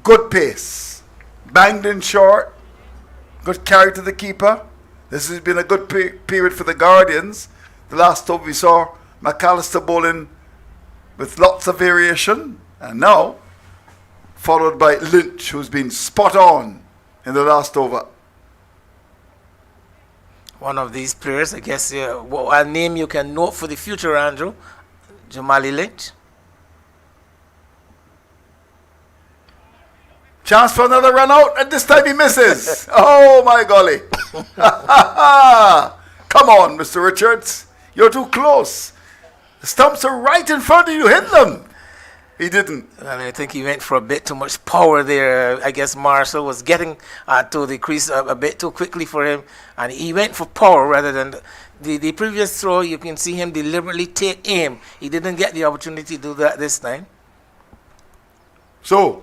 S1: good pace. Banged in short. Good carry to the keeper. This has been a good period for the Guardians. The last over we saw McAllister bowling with lots of variation. And now, followed by Lynch, who's been spot on in the last over.
S2: One of these players, I guess, a name you can note for the future, Andrew, Jamali Lynch.
S1: Chance for another run out, and this time he misses. Oh, my golly. Come on, Mr. Richards. You're too close. The stumps are right in front of you. Hit them. He didn't.
S2: I think he went for a bit too much power there. I guess Marshall was getting to the crease a bit too quickly for him, and he went for power rather than the previous throw. You can see him deliberately take aim. He didn't get the opportunity to do that this time.
S1: So,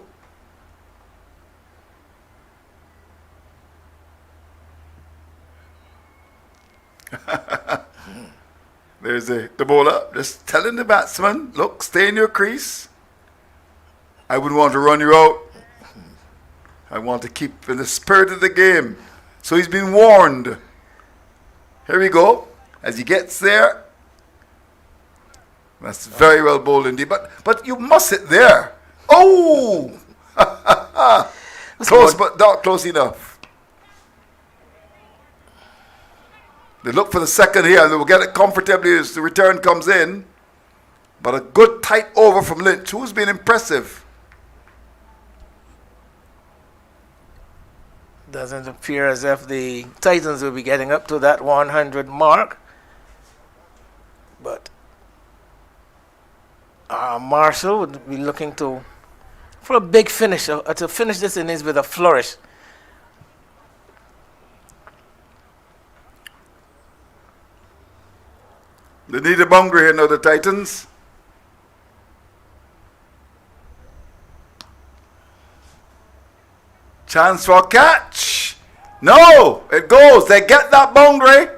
S1: there's the bowler just telling the batsman, look, stay in your crease. I wouldn't want to run you out. I want to keep in the spirit of the game. So he's been warned. Here we go. As he gets there. That's very well bowled indeed. But you must sit there. Oh! Close, but not close enough. They look for the second here, and they will get it comfortably as the return comes in. But a good tight over from Lynch, who's been impressive.
S2: Doesn't appear as if the Titans will be getting up to that 100 mark. But Marshall would be looking for a big finish, to finish this innings with a flourish.
S1: They need a boundary here now, the Titans. Chance for a catch. No, it goes. They get that boundary.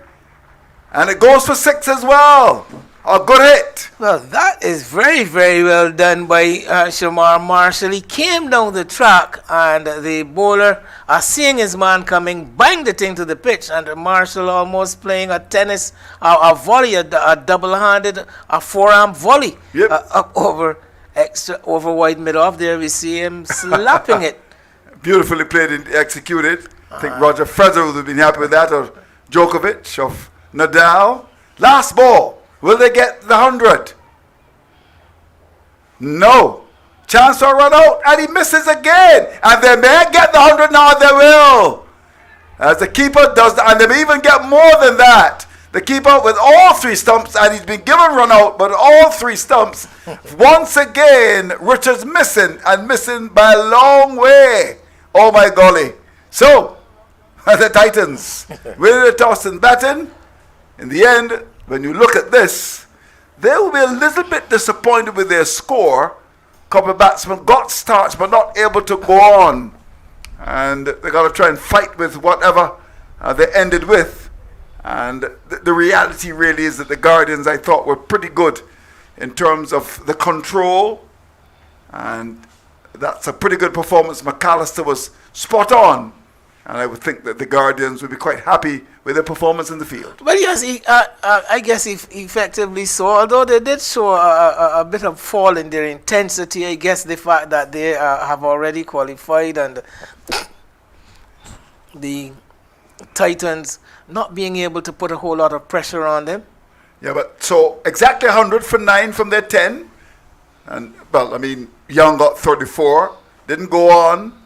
S1: And it goes for 6 as well. A good hit.
S2: Well, that is very, very well done by Shamar Marshall. He came down the track, and the bowler, seeing his man coming, banged the thing to the pitch, and Marshall almost playing a tennis, a volley, a double-handed, a forearm volley.
S1: Yep.
S2: Up over wide mid-off. There we see him slapping it.
S1: Beautifully played and executed. I think Roger Federer would have been happy with that, or Djokovic, of Nadal. Last ball. Will they get the 100? No. Chance for a run out, and he misses again. And they may get the 100 now, they will. As the keeper does that, and they may even get more than that. The keeper with all 3 stumps, and he's been given run out, but all 3 stumps. Once again, Richards missing, and missing by a long way. Oh my golly. So, the Titans, with the toss and batting, in the end, when you look at this, they will be a little bit disappointed with their score. A couple of batsmen got starts but not able to go on. And they got to try and fight with whatever they ended with. And the reality really is that the Guardians, I thought, were pretty good in terms of the control. And that's a pretty good performance. McAllister was spot on And I would think that the Guardians would be quite happy with their performance in the field.
S2: Well, yes, I guess effectively so. Although they did show a bit of fall in their intensity, I guess the fact that they have already qualified and the Titans not being able to put a whole lot of pressure on them.
S1: Yeah, but so exactly 100 for 9 from their 10. And, well, I mean, Young got 34. Didn't go on.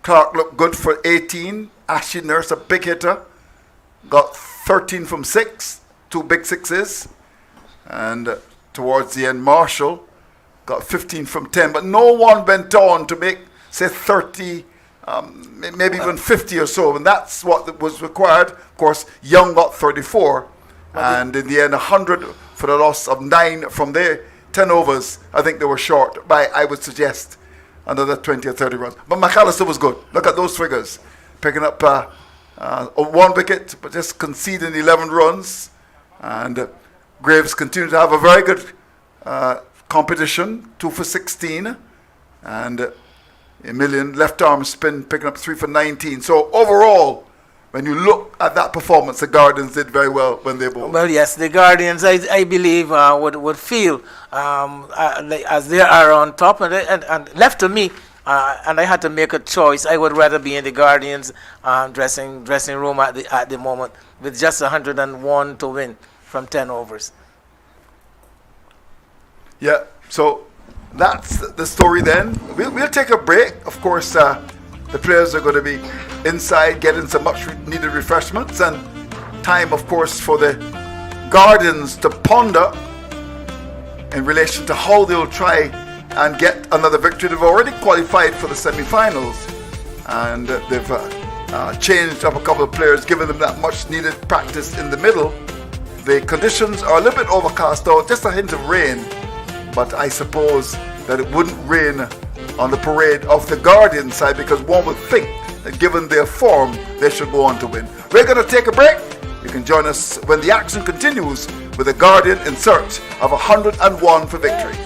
S1: Clark looked good for 18. Ashley Nurse, a big hitter, got 13 from 6, 2 big sixes. And towards the end, Marshall got 15 from 10. But no one went on to make, say, 30, maybe even 50 or so. And that's what was required. Of course, Young got 34. And in the end, 100 for the loss of 9 from their 10 overs. I think they were short by, I would suggest, another 20 or 30 runs. But McAllister was good. Look at those figures. Picking up 1 wicket, but just conceding 11 runs. And Graves continued to have a very good competition, 2 for 16. And a million left arm spin, picking up 3 for 19. So overall, when you look at that performance, the Guardians did very well when they bowled.
S2: Well, yes, the Guardians, I believe, would feel as they are on top, and left to me, and I had to make a choice. I would rather be in the Guardians dressing room at the moment with just 101 to win from 10 overs.
S1: Yeah, so that's the story then. We'll take a break. Of course, the players are going to be inside getting some much needed refreshments, and time, of course, for the Guardians to ponder in relation to how they'll try and get another victory. They've already qualified for the semi-finals, and they've changed up a couple of players, giving them that much needed practice in the middle. The conditions are a little bit overcast, though, just a hint of rain, but I suppose that it wouldn't rain on the parade of the Guardian side, because one would think that given their form, they should go on to win. We're going to take a break. You can join us when the action continues with the Guardian in search of 101 for victory.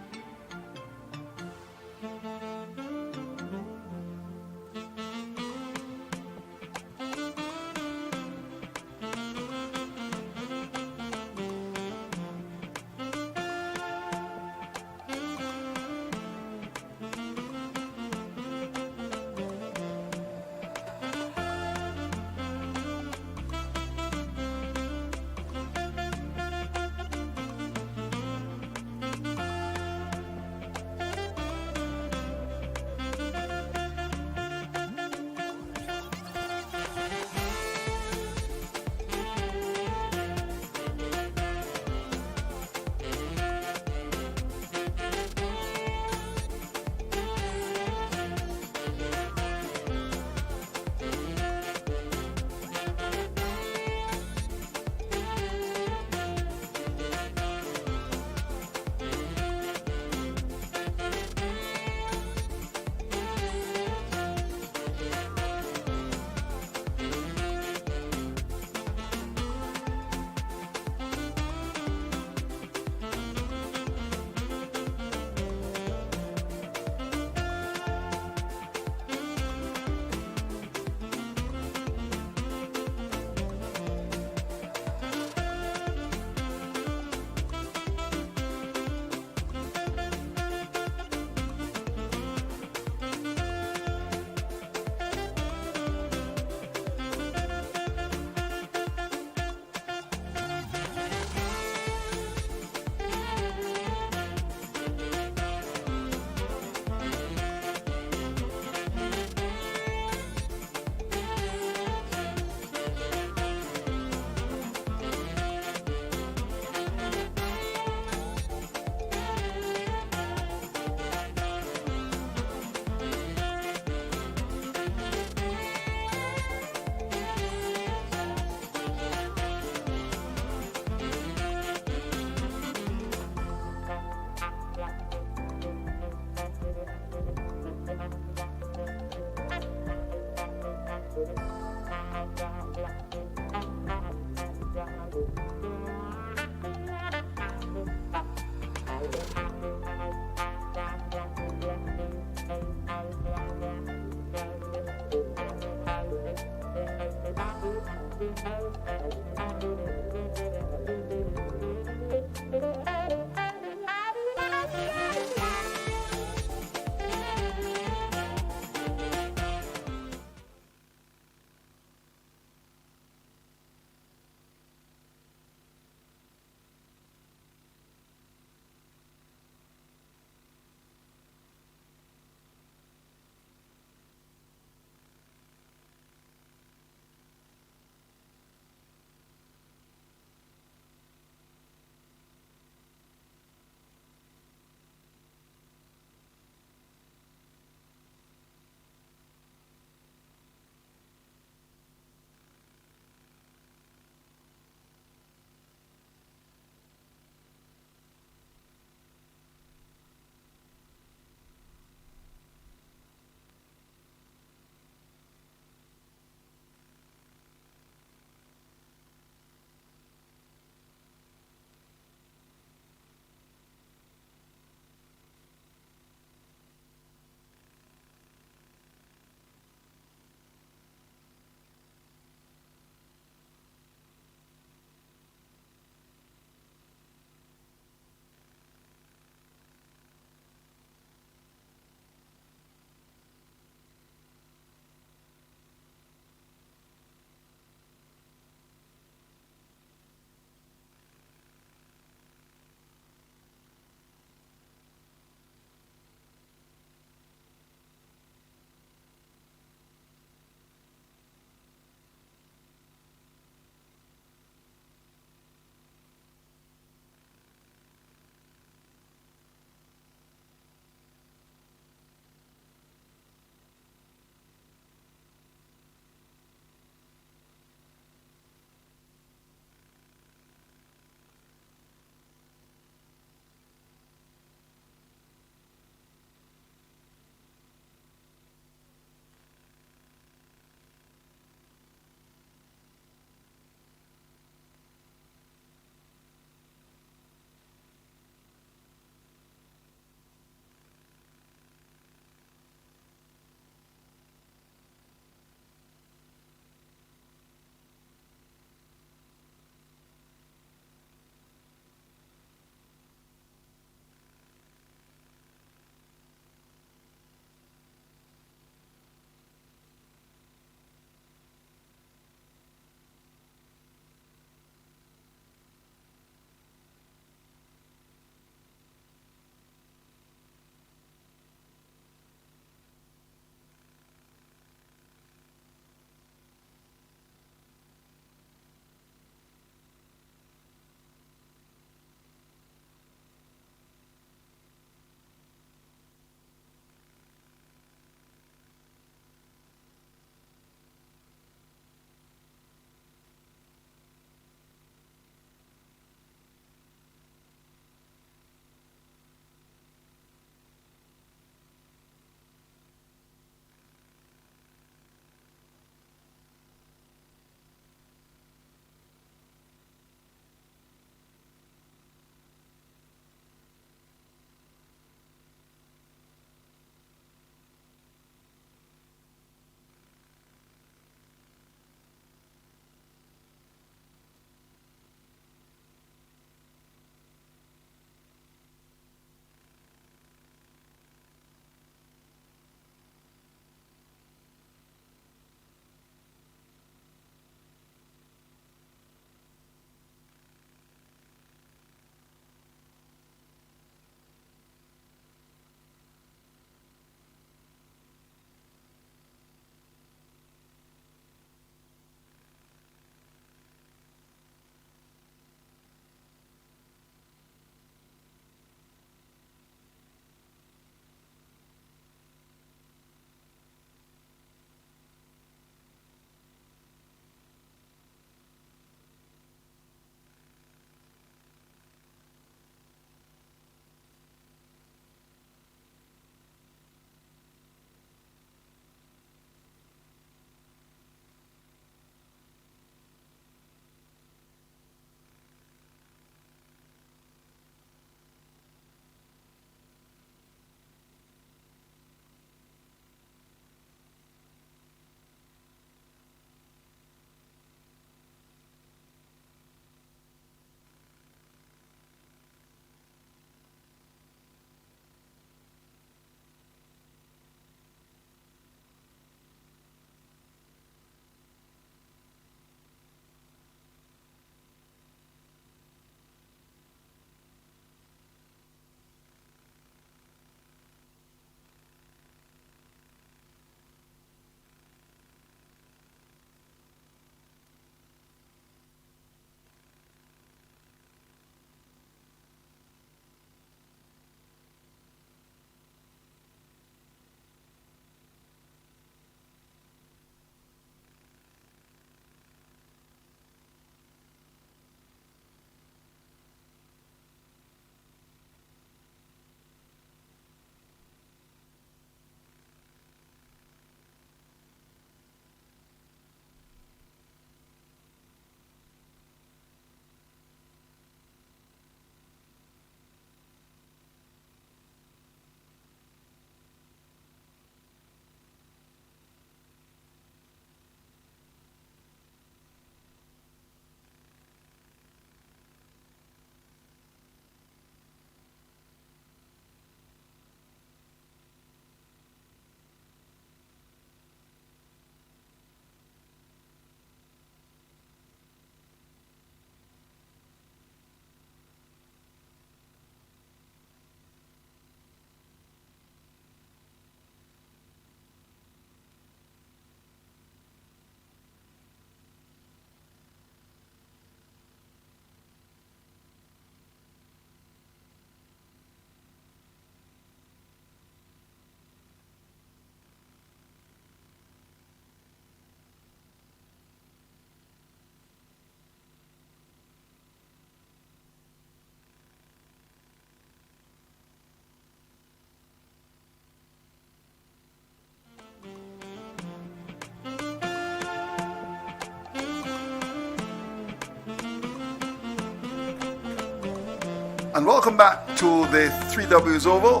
S1: And welcome back to the 3Ws Oval.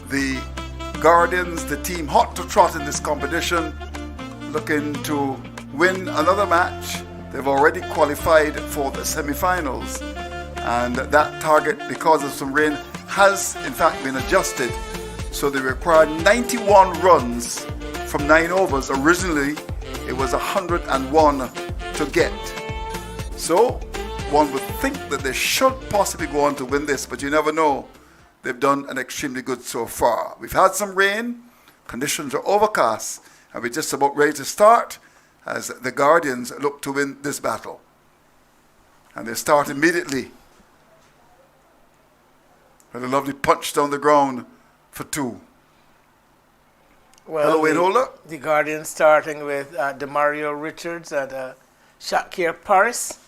S1: The Guardians, the team hot to trot in this competition, looking to win another match. They've already qualified for the semi-finals. And that target, because of some rain, has in fact been adjusted. So they required 91 runs from 9 overs. Originally, it was 101 to get. So one would think that they should possibly go on to win this, but you never know. They've done an extremely good so far. We've had some rain, conditions are overcast, and we're just about ready to start as the Guardians look to win this battle. And they start immediately with a lovely punch down the ground for 2.
S2: Well,
S1: Hello, Wayne Holder.
S2: the Guardians starting with Demario Richards and Shakir Paris.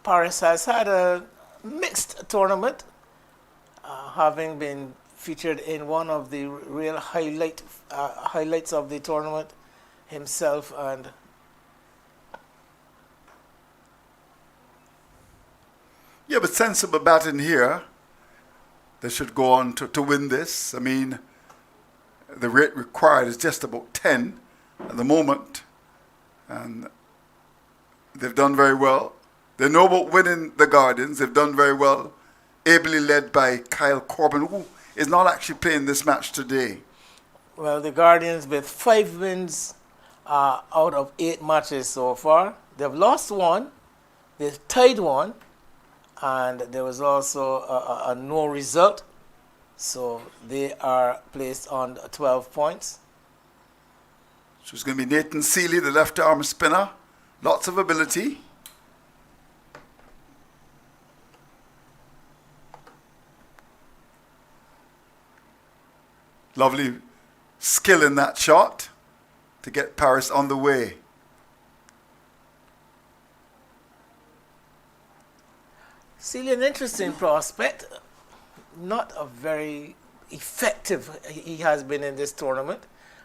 S2: Paris has had a mixed tournament, having been featured in one of the real highlights of the tournament himself. And
S1: yeah, but sensible batting here. They should go on to win this. I mean, the rate required is just about 10 at the moment, and they've done very well. They know about winning the Guardians. They've done very well, ably led by Kyle Corbin, who is not actually playing this match today.
S2: well, the Guardians with 5 wins out of 8 matches so far. They've lost 1, they've tied 1, and there was also a no result. So they are placed on 12 points.
S1: So it's going to be Nathan Seeley, the left arm spinner. Lots of ability. Lovely skill in that shot to get Paris on the way.
S2: Seeley, an interesting prospect. Not a very effective he has been in this tournament.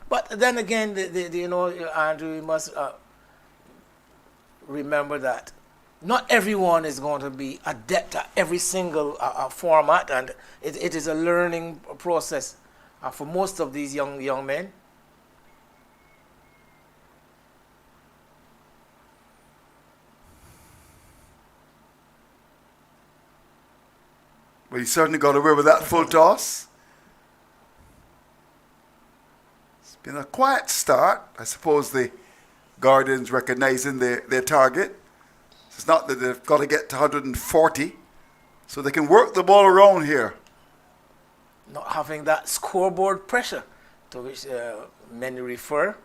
S2: But then again, you know, Andrew, you must remember that not everyone is going to be adept at every single format, and it is a learning process for most of these young men.
S1: Well, he certainly got away with that full toss. It's been a quiet start. I suppose the Guardians recognizing their target. It's not that they've got to get to 140, so they can work the ball around here.
S2: Not having that scoreboard pressure to which many refer.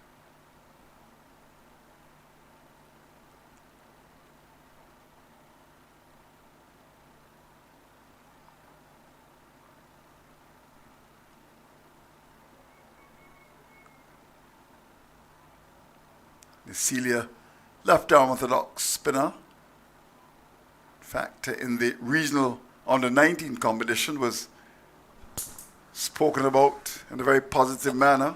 S1: Celia, left arm orthodox spinner. In fact, in the regional under-19 competition was spoken about in a very positive manner.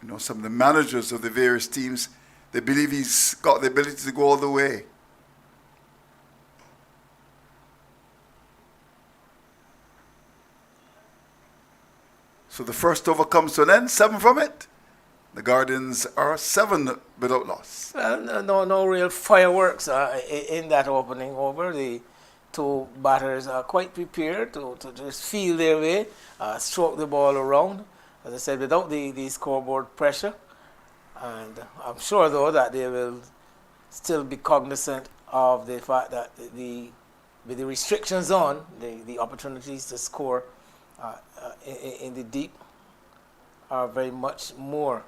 S1: You know, some of the managers of the various teams, they believe he's got the ability to go all the way. So the first over comes to an end, 7 from it. The Guardians are 7 without loss.
S2: Well, no real fireworks in that opening over. The 2 batters are quite prepared to just feel their way, stroke the ball around, as I said, without the scoreboard pressure. And I'm sure, though, that they will still be cognizant of the fact that with the restrictions on, the opportunities to score in the deep are very much more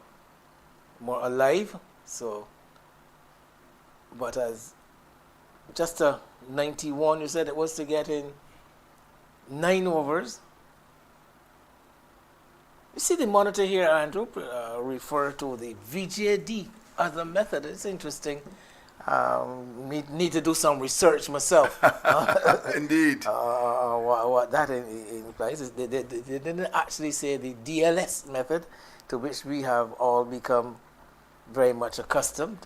S2: alive. So, but as just a 91, you said it was to get in 9 overs. You see the monitor here, Andrew, refer to the VJD as a method. It's interesting. Need to do some research myself.
S1: Indeed.
S2: What that implies. They didn't actually say the DLS method, to which we have all become very much accustomed.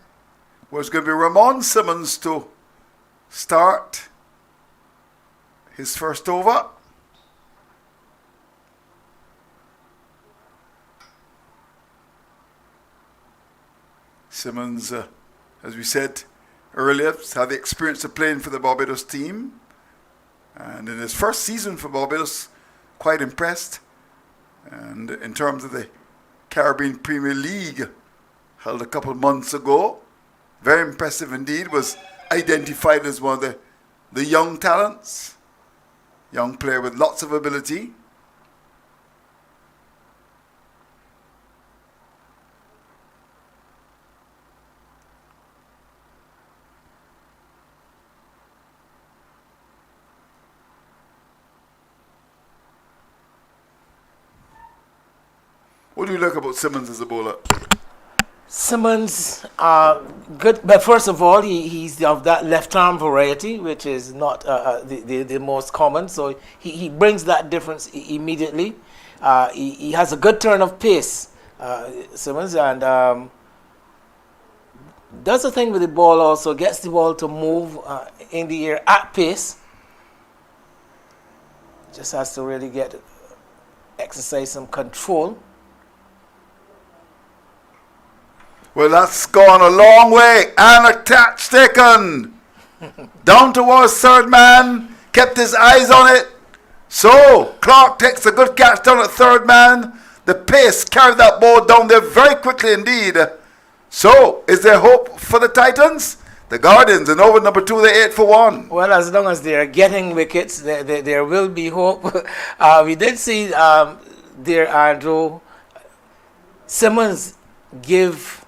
S1: Well, it's going to be Ramon Simmons to start. his first over. Simmons, as we said earlier, has had the experience of playing for the Barbados team. And in his first season for Barbados, quite impressed. And in terms of the Caribbean Premier League, held a couple months ago, very impressive indeed, was identified as one of the young talents. Young player with lots of ability. What do you like about Simmons as a bowler?
S2: Simmons, good, but first of all, he's of that left arm variety, which is not the most common. So he brings that difference immediately. He has a good turn of pace, Simmons, and does a thing with the ball also, gets the ball to move in the air at pace. Just has to really exercise some control.
S1: Well, that's gone a long way. And a catch taken. Down towards third man. Kept his eyes on it. So, Clark takes a good catch down at third man. The pace carried that ball down there very quickly indeed. So, is there hope for the Titans? The Guardians in over number 2, they're 8 for 1.
S2: Well, as long as they're getting wickets, there will be hope. We did see there Andrew Simmons give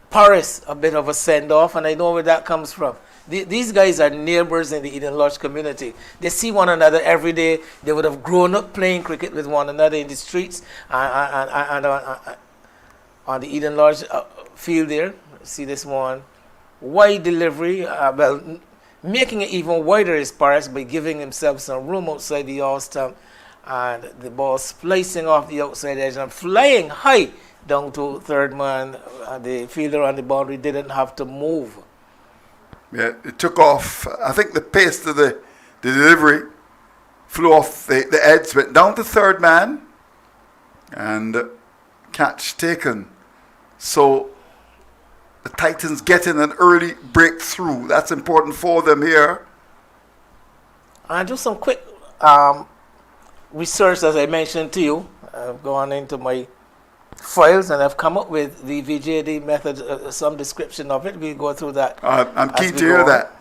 S2: Paris a bit of a send-off, and I know where that comes from. These guys are neighbors in the Eden Lodge community. They see one another every day. They would have grown up playing cricket with one another in the streets and on the Eden Lodge field there. See this one. Wide delivery. Making it even wider is Paris by giving himself some room outside the all-stump. And the ball splicing off the outside edge and flying high down to third man. The fielder on the boundary didn't have to move.
S1: Yeah, it took off. I think the pace of the delivery flew off the edge, went down to third man, and catch taken. So the Titans getting an early breakthrough. That's important for them here.
S2: And just some quick research, as I mentioned to you. I've gone into my files and I've come up with the VJD method, some description of it. We'll go through that.
S1: I'm keen to hear that.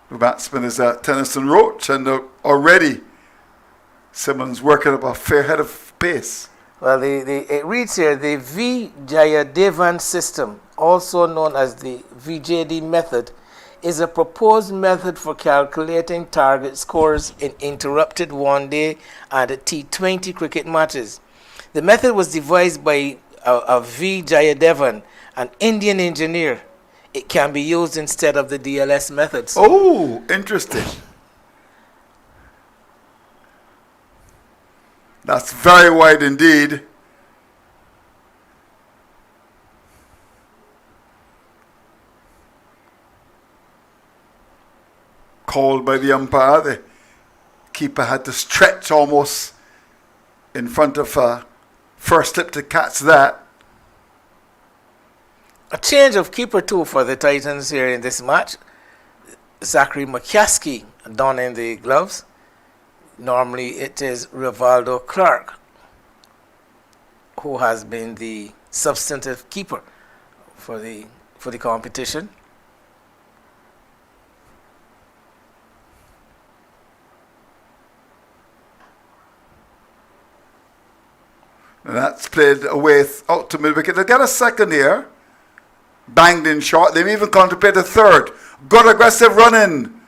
S1: The batsman is Tennyson Roach, and already Simmons working up a fair head of pace.
S2: Well, it reads here, the V. Jayadevan system, also known as the VJD method, is a proposed method for calculating target scores in interrupted one-day and T20 cricket matches. The method was devised by a V. Jayadevan, an Indian engineer. It can be used instead of the DLS methods.
S1: Oh, interesting. That's very wide indeed. Called by the umpire. The keeper had to stretch almost in front of first slip to catch that.
S2: A change of keeper too for the Titans here in this match. Zachary McCaskey donning the gloves. Normally it is Rivaldo Clark who has been the substantive keeper for the competition.
S1: And that's played away out to mid wicket. They get a second here. Banged in short. They even contemplate a third. Good aggressive running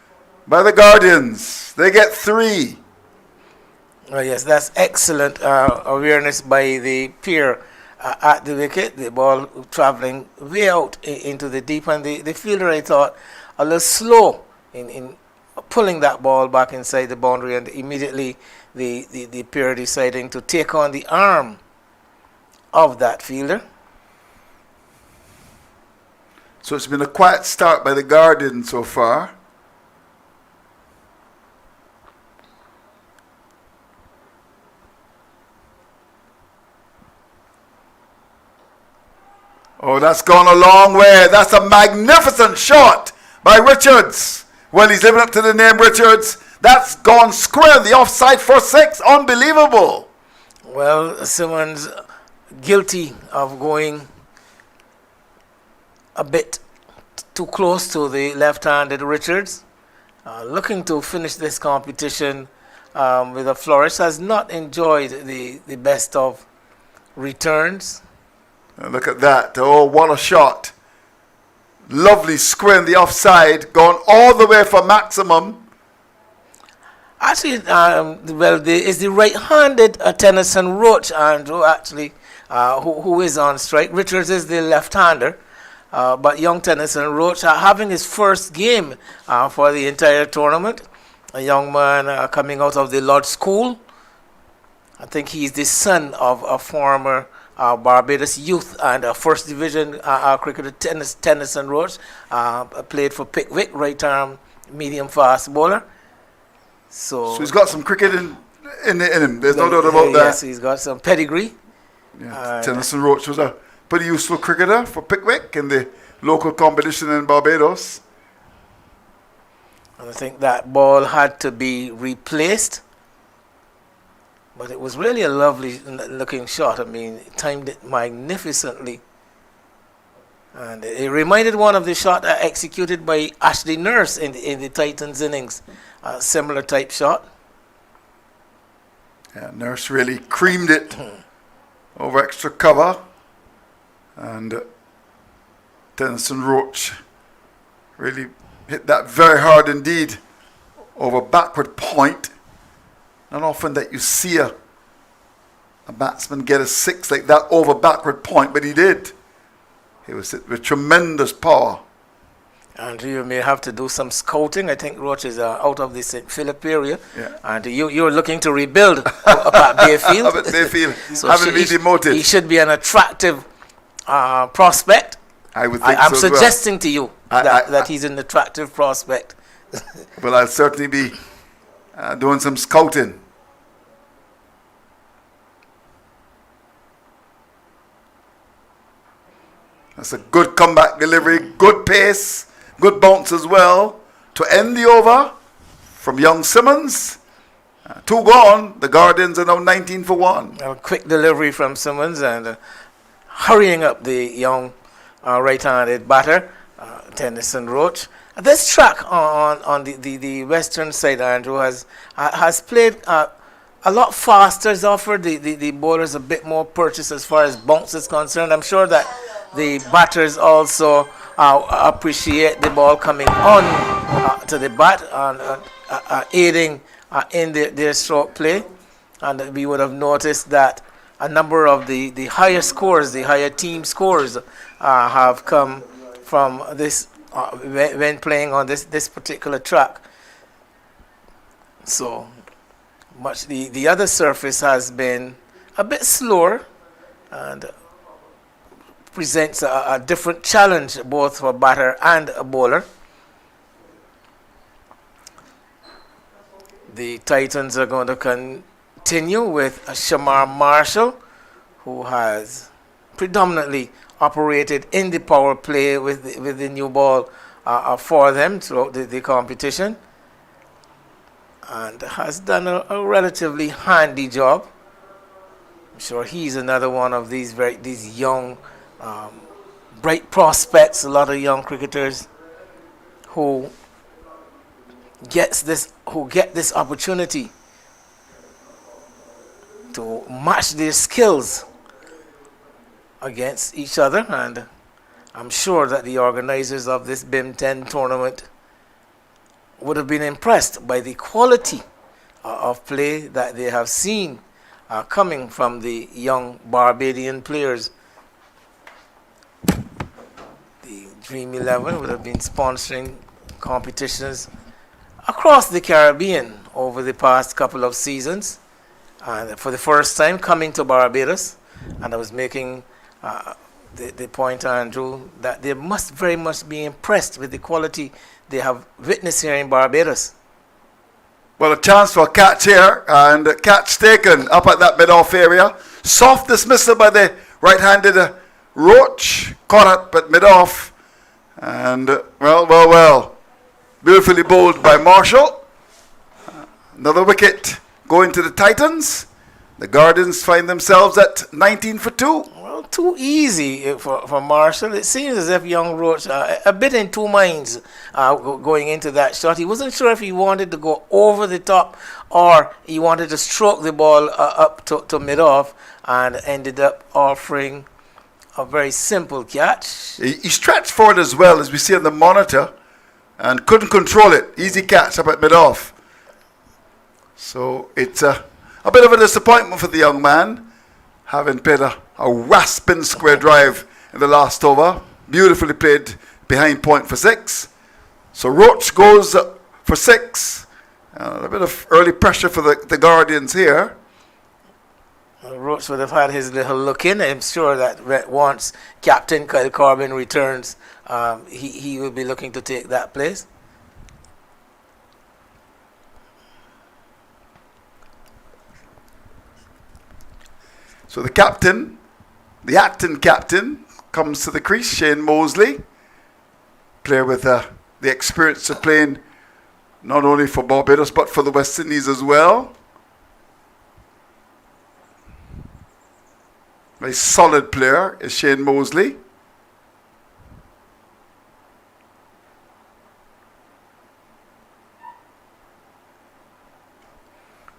S1: by the Guardians. They get 3.
S2: Oh yes, that's excellent awareness by the pair at the wicket. The ball traveling way out into the deep, and the fielder, I thought, a little slow in pulling that ball back inside the boundary, and immediately the pair deciding to take on the arm of that fielder.
S1: So it's been a quiet start by the Guardian so far. Oh, that's gone a long way. That's a magnificent shot by Richards. Well, he's living up to the name Richards. That's gone square. The offside for 6. Unbelievable.
S2: Well, Simmons guilty of going a bit too close to the left-handed Richards. Looking to finish this competition with a flourish. Has not enjoyed the best of returns.
S1: And look at that. Oh, what a shot. Lovely square in the offside. Gone all the way for maximum.
S2: Actually, it's the right-handed Tennyson Roach, Andrew, actually, who is on strike. Richards is the left-hander. But young Tennyson Roach having his first game for the entire tournament. A young man coming out of the Lodge School. I think he's the son of a former Barbados youth and first division cricketer Tennyson Roach. Played for Pickwick, right arm, medium fast bowler. So
S1: he's got some cricket in him. There's no doubt about that.
S2: Yes, he's got some pedigree.
S1: Yeah, Tennyson Roach was a pretty useful cricketer for Pickwick in the local competition in Barbados.
S2: And I think that ball had to be replaced. But it was really a lovely looking shot. I mean, it timed it magnificently. And it reminded one of the shot executed by Ashley Nurse in the Titans innings. A similar type shot.
S1: Yeah, Nurse really creamed it over extra cover. And Tennyson Roach really hit that very hard indeed over backward point. Not often that you see a batsman get a 6 like that over backward point, but he did. He was hit with tremendous power.
S2: And you may have to do some scouting. I think Roach is out of the St. Philip area. Yeah. And you're looking to rebuild up at Bayfield.
S1: Up at Bayfield.
S2: So
S1: haven't been demoted.
S2: He should be an attractive prospect.
S1: I would think
S2: I'm
S1: so
S2: suggesting to you that he's an attractive prospect.
S1: Well, I'll certainly be doing some scouting. That's a good comeback delivery, good pace, good bounce as well. To end the over from young Simmons. 2 gone. The Guardians are now 19 for 1.
S2: A quick delivery from Simmons and hurrying up the young right-handed batter, Tennyson Roach. This track on the western side, Andrew, has played a lot faster. Has offered the bowlers a bit more purchase as far as bounce is concerned. I'm sure that the batters also appreciate the ball coming on to the bat and aiding in their stroke play. And we would have noticed that a number of the higher scores, the higher team scores, have come from this when playing on this particular track. So much the other surface has been a bit slower and presents a different challenge both for a batter and a bowler. The Titans are going to continue with Shamar Marshall, who has predominantly operated in the power play with the new ball for them throughout the competition, and has done a relatively handy job. I'm sure he's another one of these young, bright prospects. A lot of young cricketers who get this opportunity to match their skills against each other, and I'm sure that the organizers of this BIM 10 tournament would have been impressed by the quality of play that they have seen coming from the young Barbadian players. The Dream 11 would have been sponsoring competitions across the Caribbean over the past couple of seasons, and for the first time coming to Barbados, and I was making the point, Andrew, that they must very much be impressed with the quality they have witnessed here in Barbados.
S1: Well, a chance for a catch here, and a catch taken up at that mid-off area. Soft dismissal by the right-handed Roach, caught up at mid-off, and well, beautifully bowled by Marshall. Another wicket going to the Titans. The Guardians find themselves at 19 for 2.
S2: Well, too easy for Marshall. It seems as if young Roach a bit in two minds going into that shot. He wasn't sure if he wanted to go over the top or he wanted to stroke the ball up to mid-off, and ended up offering a very simple catch.
S1: He stretched forward as well, as we see on the monitor, and couldn't control it. Easy catch up at mid-off. So it's a bit of a disappointment for the young man, having played a rasping square drive in the last over. Beautifully played behind point for 6. So Roach goes for 6. A bit of early pressure for the Guardians here.
S2: Roach would have had his little look in. I'm sure that once Captain Kyle Corbin returns, he will be looking to take that place.
S1: So the captain, the acting captain, comes to the crease, Shane Mosley, player with the experience of playing not only for Barbados but for the West Indies as well. Very solid player is Shane Mosley.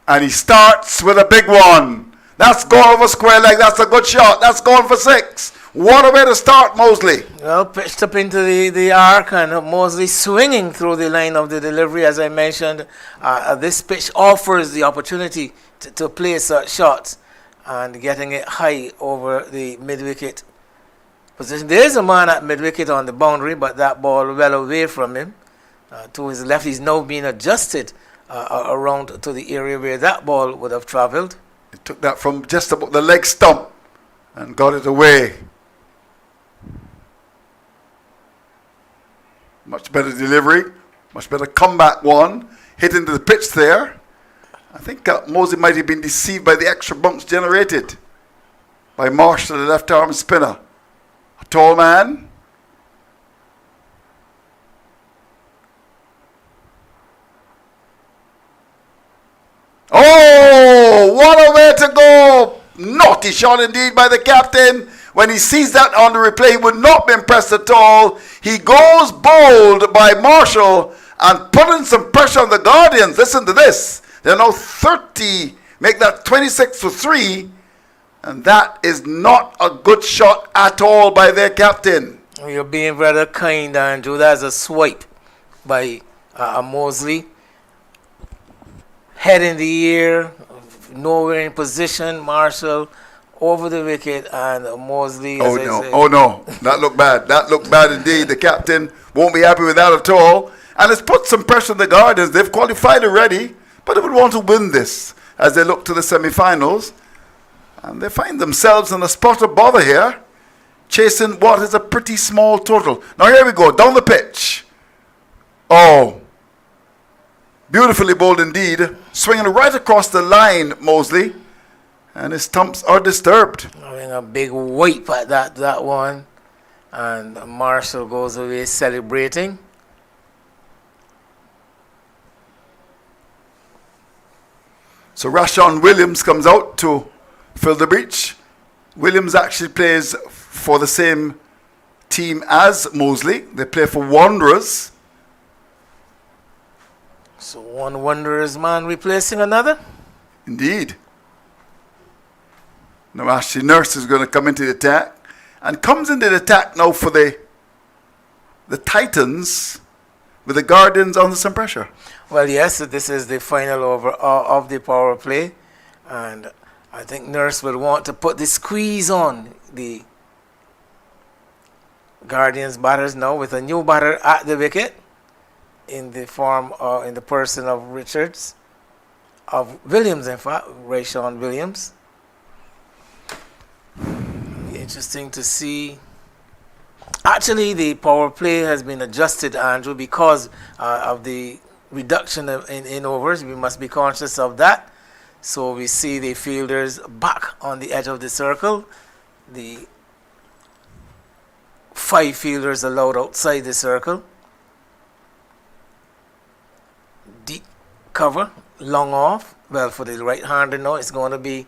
S1: And he starts with a big one. That's gone over square leg. That's a good shot. That's gone for 6. What a way to start, Mosley.
S2: Well, pitched up into the arc, and Mosley swinging through the line of the delivery. As I mentioned, this pitch offers the opportunity to place shots and getting it high over the mid-wicket position. There is a man at mid-wicket on the boundary, but that ball well away from him. To his left, he's now being adjusted around to the area where that ball would have travelled.
S1: He took that from just about the leg stump and got it away. Much better delivery, much better comeback one. Hit into the pitch there. I think Mosley might have been deceived by the extra bunks generated by Marshall, the left arm spinner. A tall man. Oh, what a way to go. Naughty shot indeed by the captain. When he sees that on the replay, he would not be impressed at all. He goes bold by Marshall and putting some pressure on the Guardians. Listen to this. They're now 30, make that 26 for 3. And that is not a good shot at all by their captain.
S2: You're being rather kind, Andrew. That's a swipe by Mosley. Head in the air, nowhere in position. Marshall over the wicket, and Mosley.
S1: Oh no, that looked bad. That looked bad indeed. The captain won't be happy with that at all. And it's put some pressure on the Guardians. They've qualified already, but they would want to win this as they look to the semi-finals. And they find themselves in a spot of bother here, chasing what is a pretty small total. Now here we go, down the pitch. Oh, beautifully bowled indeed. Swinging right across the line, Mosley. And his stumps are disturbed.
S2: Having a big wipe at that one. And Marshall goes away celebrating.
S1: So Rashawn Williams comes out to fill the breach. Williams actually plays for the same team as Mosley. They play for Wanderers.
S2: So one Wanderers man replacing another?
S1: Indeed. Now Ashley Nurse is going to come into the attack. And comes into the attack now for the Titans with the Guardians under some pressure.
S2: Well, yes, this is the final over of the power play. And I think Nurse will want to put the squeeze on the Guardians batters now with a new batter at the wicket in the form in the person of Richards, of Williams, in fact, Rashawn Williams. interesting to see. Actually, the power play has been adjusted, Andrew, because of the reduction in overs. We must be conscious of that. So we see the fielders back on the edge of the circle. The 5 fielders allowed outside the circle. Deep cover, long off. Well, for the right-hander now, it's going to be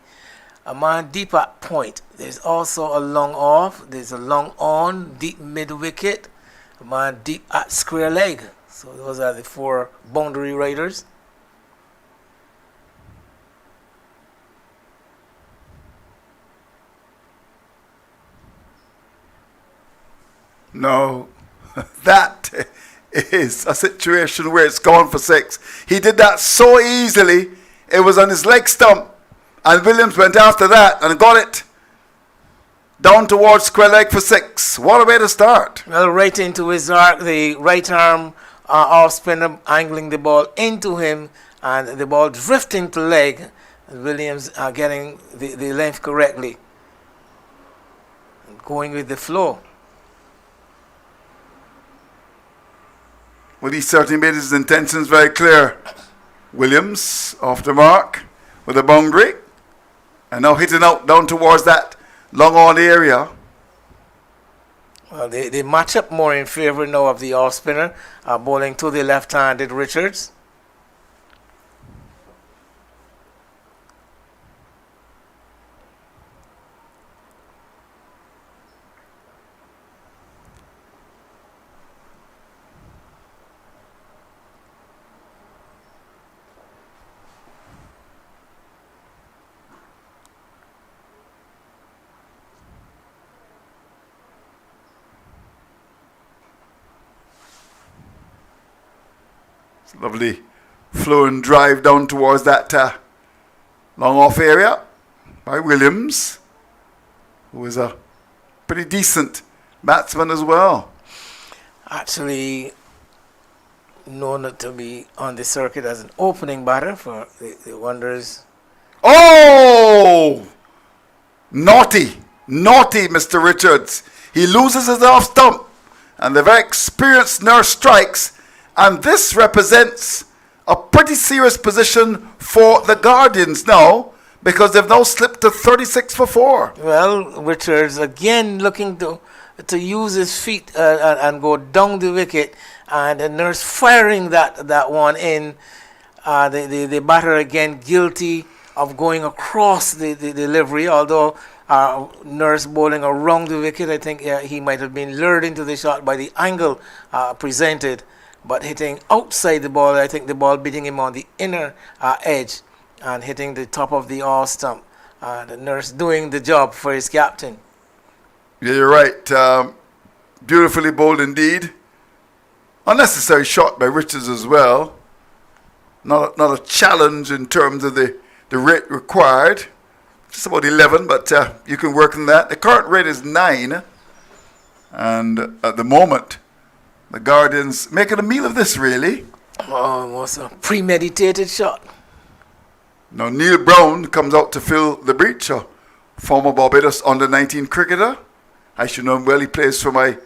S2: a man deep at point. There's also a long off. There's a long on, deep mid-wicket. A man deep at square leg. So those are the 4 boundary riders.
S1: No, that is a situation where it's gone for 6. He did that so easily. It was on his leg stump. And Williams went after that and got it down towards square leg for 6. What a way to start.
S2: Well, right into his arc, the right arm off spinner angling the ball into him, and the ball drifting to leg. And Williams getting the length correctly. Going with the flow.
S1: Well, he certainly made his intentions very clear. Williams off the mark with a boundary. And now hitting out down towards that long on area.
S2: Well, they match up more in favor now of the off spinner, bowling to the left-handed Richards.
S1: Lovely flow and drive down towards that long off area by Williams, who is a pretty decent batsman as well.
S2: Actually known to be on the circuit as an opening batter for the Wanderers.
S1: Oh! Naughty, Mr. Richards. He loses his off stump, and the very experienced nurse strikes. And this represents a pretty serious position for the Guardians now, because they've now slipped to 36 for 4.
S2: Well, Richards again looking to use his feet and go down the wicket, and the nurse firing that one in. The batter again guilty of going across the delivery, although nurse bowling around the wicket. I think he might have been lured into the shot by the angle presented. But hitting outside the ball, I think the ball beating him on the inner edge and hitting the top of the off stump. The nurse doing the job for his captain.
S1: Yeah, you're right. Beautifully bowled indeed. Unnecessary shot by Richards as well. Not a challenge in terms of the rate required. Just about 11, but you can work on that. The current rate is 9. And at the moment, the Guardians making a meal of this, really.
S2: Almost a premeditated shot.
S1: Now Neil Brown comes out to fill the breach, a former Barbados under-19 cricketer. I should know him well. He plays for my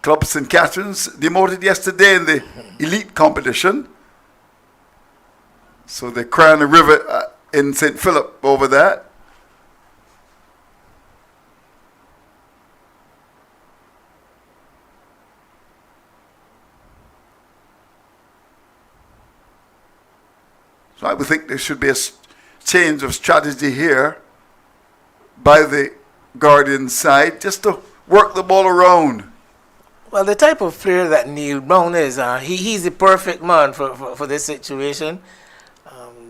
S1: club, St. Catherine's, demoted yesterday in the elite competition. So they crown a river in St. Philip over that. So I would think there should be a change of strategy here by the Guardian side, just to work the ball around.
S2: Well, the type of player that Neil Brown is, he's the perfect man for this situation.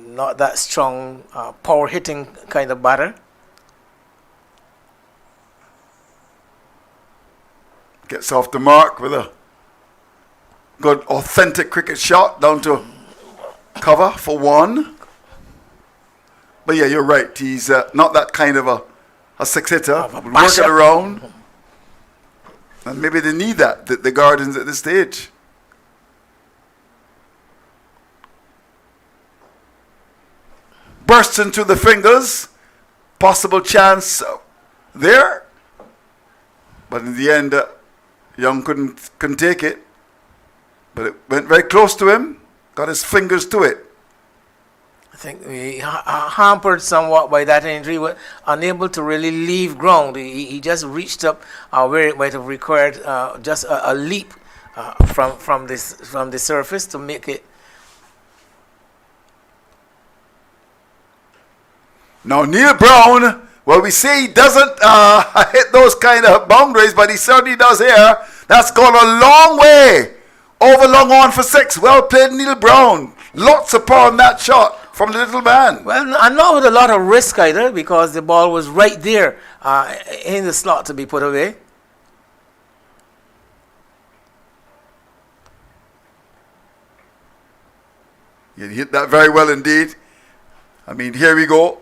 S2: Not that strong, power hitting kind of batter.
S1: Gets off the mark with a good authentic cricket shot down to cover for 1. But yeah, you're right. He's not that kind of a six-hitter. We'll work it around. And maybe they need that, the Guardians at this stage. Bursts into the fingers. Possible chance there. But in the end, Young couldn't take it. But it went very close to him, got his fingers to it.
S2: I think we hampered somewhat by that injury, but unable to really leave ground. He just reached up where it might have required just a leap from the surface to make it.
S1: Now Neil Brown, well, we say he doesn't hit those kind of boundaries, but he certainly does here. That's gone a long way. Over long on for 6. Well played, Neil Brown. Lots upon that shot from the little man.
S2: Well, and not with a lot of risk either, because the ball was right there in the slot to be put away.
S1: He hit that very well indeed. I mean, here we go.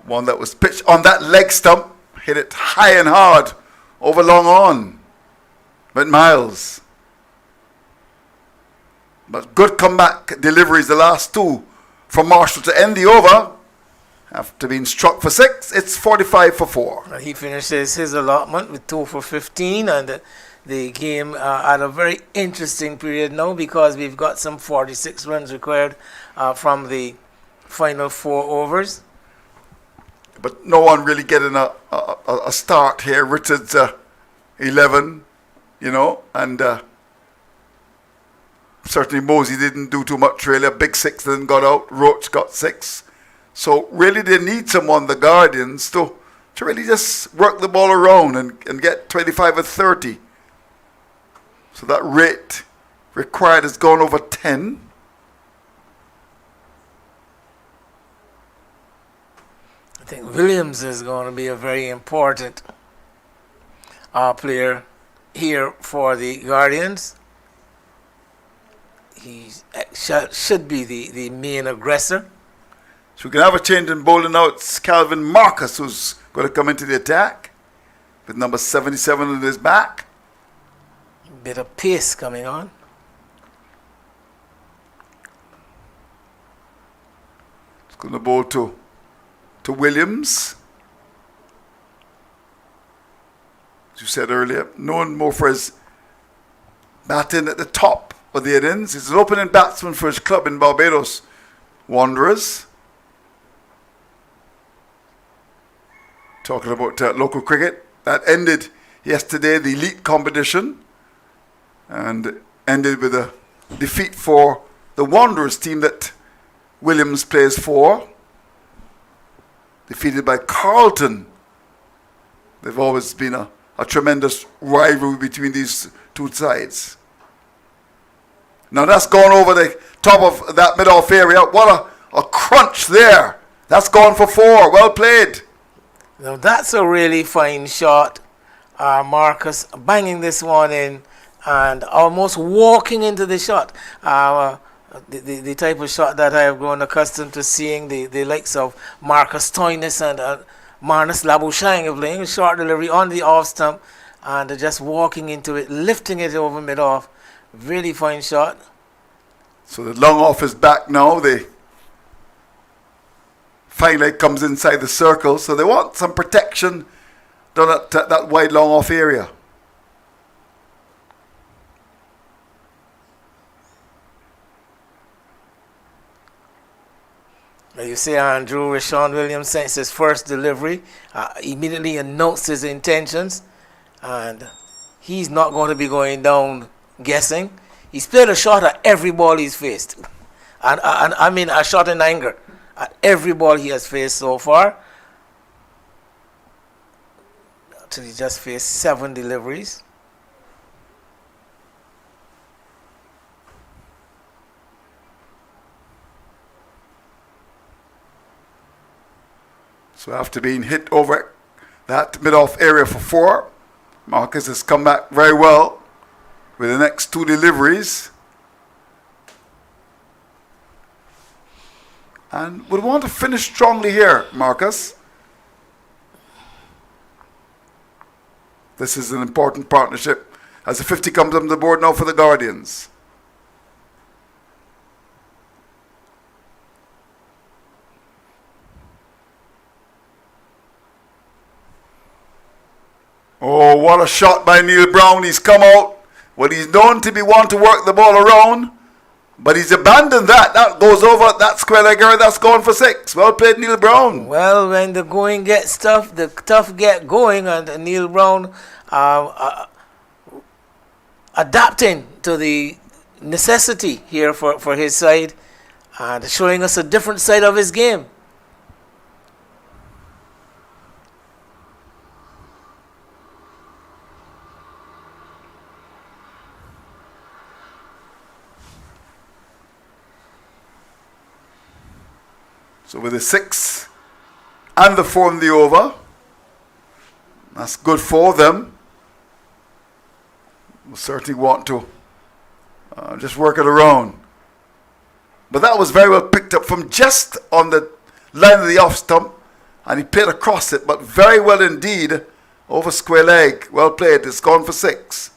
S1: One that was pitched on that leg stump. Hit it high and hard. Over long on. Went miles. But good comeback deliveries, the last 2 from Marshall to end the over. After being struck for 6, it's 45 for 4.
S2: He finishes his allotment with 2 for 15, and the game had a very interesting period now, because we've got some 46 runs required from the final 4 overs.
S1: But no one really getting a start here. Richards 11, and certainly Mosey didn't do too much really. A big 6 then got out. Roach got 6. So really they need someone, the Guardians, to really just work the ball around and get 25 or 30. So that rate required has gone over 10.
S2: I think Williams is going to be a very important player here for the Guardians. He should be the main aggressor.
S1: So we can have a change in bowling now. It's Calvin Marcus who's going to come into the attack with number 77 on his back.
S2: Bit of pace coming on.
S1: It's going to bowl to Williams. As you said earlier, known more for his batting at the top of the innings. He's an opening batsman for his club in Barbados Wanderers. Talking about local cricket, that ended yesterday, the elite competition, and ended with a defeat for the Wanderers team that Williams plays for. Defeated by Carlton. They've always been a tremendous rivalry between these two sides. Now that's gone over the top of that mid-off area. What a crunch there. That's gone for 4. Well played.
S2: Now that's a really fine shot. Marcus banging this one in and almost walking into the shot. The type of shot that I have grown accustomed to seeing the likes of Marcus Toynes and Marnus Labuschagne playing a short delivery on the off stump and just walking into it, lifting it over mid-off. Really fine shot.
S1: So the long off is back now. The fine leg comes inside the circle, so they want some protection done at that wide long off area.
S2: You see, Andrew Rashawn Williams, since his first delivery, immediately announced his intentions, and he's not going to be going down guessing. He's played a shot at every ball he's faced, and I mean a shot in anger at every ball he has faced so far. Until he just faced 7 deliveries.
S1: So after being hit over that mid-off area for 4, Marcus has come back very well with the next 2 deliveries. And would want to finish strongly here, Marcus. This is an important partnership as the 50 comes on the board now for the Guardians. Oh, what a shot by Neil Brown. He's come out. Well, he's known to be one to work the ball around, but he's abandoned that. That goes over that square leg area. That's gone for 6. Well played, Neil Brown.
S2: Well, when the going gets tough, the tough get going, and Neil Brown adapting to the necessity here for his side and showing us a different side of his game.
S1: So with the 6 and the 4 in the over, that's good for them. We'll certainly want to just work it around. But that was very well picked up from just on the line of the off stump, and he played across it, but very well indeed over square leg. Well played. It's gone for 6.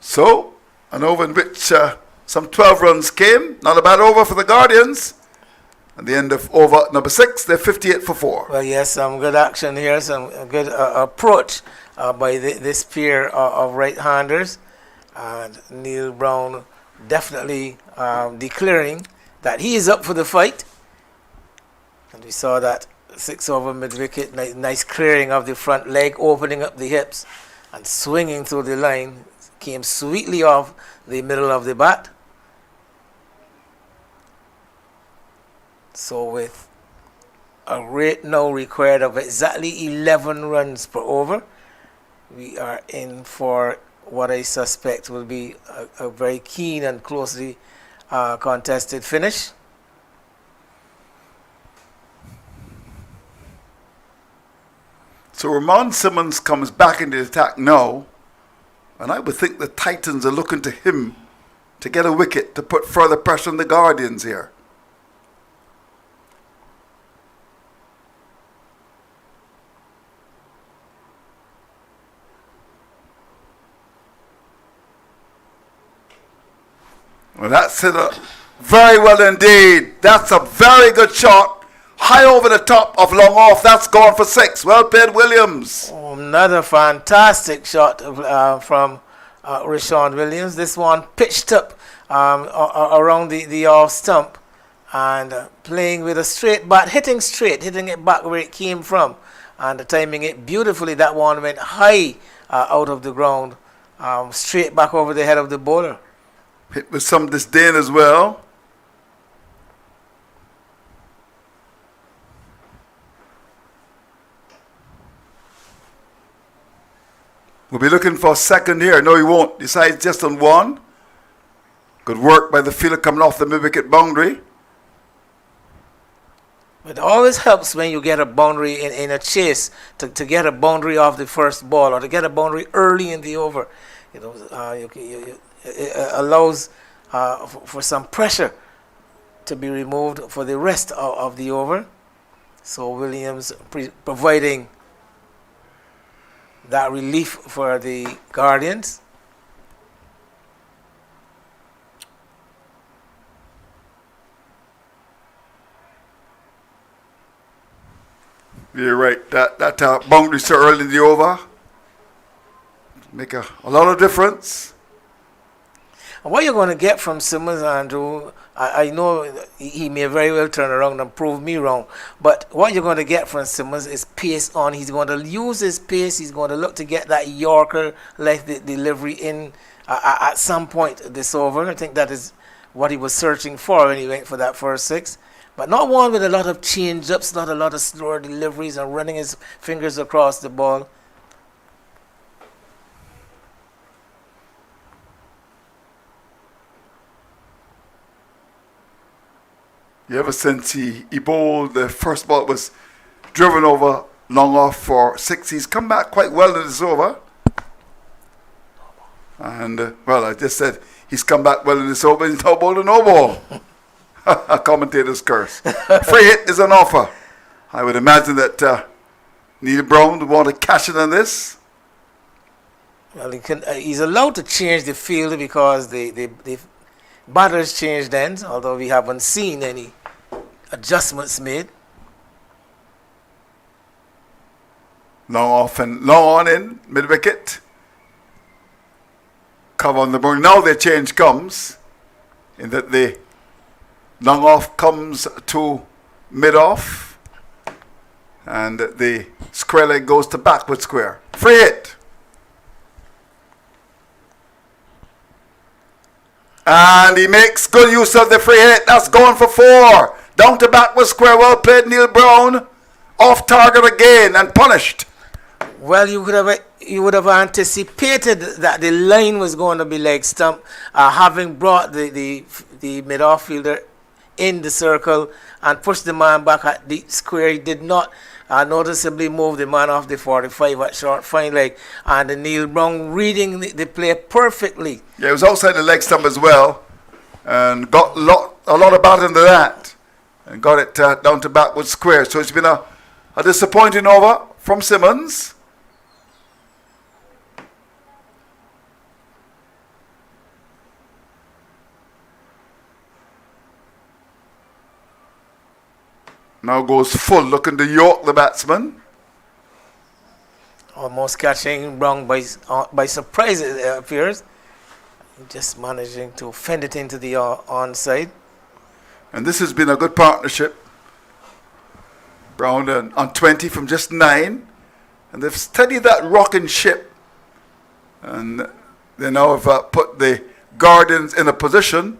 S1: So, an over in which some 12 runs came. Not a bad over for the Guardians. At the end of over number 6, they're 58 for 4.
S2: Well, yes, some good action here, some good approach by this pair of right-handers. And Neil Brown definitely declaring that he is up for the fight. And we saw that 6 over mid-wicket, nice clearing of the front leg, opening up the hips and swinging through the line. Came sweetly off the middle of the bat. So with a rate now required of exactly 11 runs per over, we are in for what I suspect will be a very keen and closely contested finish.
S1: So Ramon Simmons comes back into the attack now. And I would think the Titans are looking to him to get a wicket to put further pressure on the Guardians here. Well, that's it. Very well indeed. That's a very good shot. High over the top of long off. That's gone for 6. Well played, Williams.
S2: Oh, another fantastic shot from Rashawn Williams. This one pitched up around the off stump and playing with a straight bat, hitting it back where it came from, and timing it beautifully. That one went high out of the ground, straight back over the head of the bowler.
S1: Hit with some disdain as well. We'll be looking for a second here. No, he won't. Decides just on 1. Good work by the fielder coming off the mid-wicket boundary.
S2: It always helps when you get a boundary in a chase to get a boundary off the first ball or to get a boundary early in the over. You know, it allows for some pressure to be removed for the rest of the over. So Williams providing that relief for the Guardians.
S1: You're right. That boundary so early in the over make a lot of difference.
S2: And what you're going to get from Simmons, Andrew, I know he may very well turn around and prove me wrong, but what you're going to get from Simmons is pace on. He's going to use his pace. He's going to look to get that Yorker-like delivery in at some point this over. I think that is what he was searching for when he went for that first 6. But not one with a lot of change-ups, not a lot of slower deliveries and running his fingers across the ball.
S1: Ever since he bowled the first ball, was driven over long off for 6. He's come back quite well in this over. And, well, I just said he's come back well in this over. He's now bowled a no ball. A commentator's curse. Free hit is an offer. I would imagine that Neil Brown would want to cash in on this.
S2: Well, he's allowed to change the field because the batters changed ends, although we haven't seen any adjustments made.
S1: Long off and long on in, mid wicket. Cover on the boundary. Now the change comes in that the long off comes to mid off and the square leg goes to backward square. Free hit. And he makes good use of the free hit. That's going for 4. Down to backward square. Well played, Neil Brown. Off target again and punished.
S2: Well, you would have anticipated that the line was going to be leg stump, having brought the mid-off fielder in the circle and pushed the man back at the square. He did not noticeably move the man off the 45 at short fine leg, and Neil Brown reading the play perfectly.
S1: Yeah, it was outside the leg stump as well, and got a lot of bat into that, and got it down to backward square. So it's been a disappointing over from Simmons. Now goes full, looking to York, the batsman.
S2: Almost catching Brown by surprise, it appears. Just managing to fend it into the onside.
S1: And this has been a good partnership. Brown on 20 from just 9. And they've steadied that rocking ship. And they now have put the Guardians in a position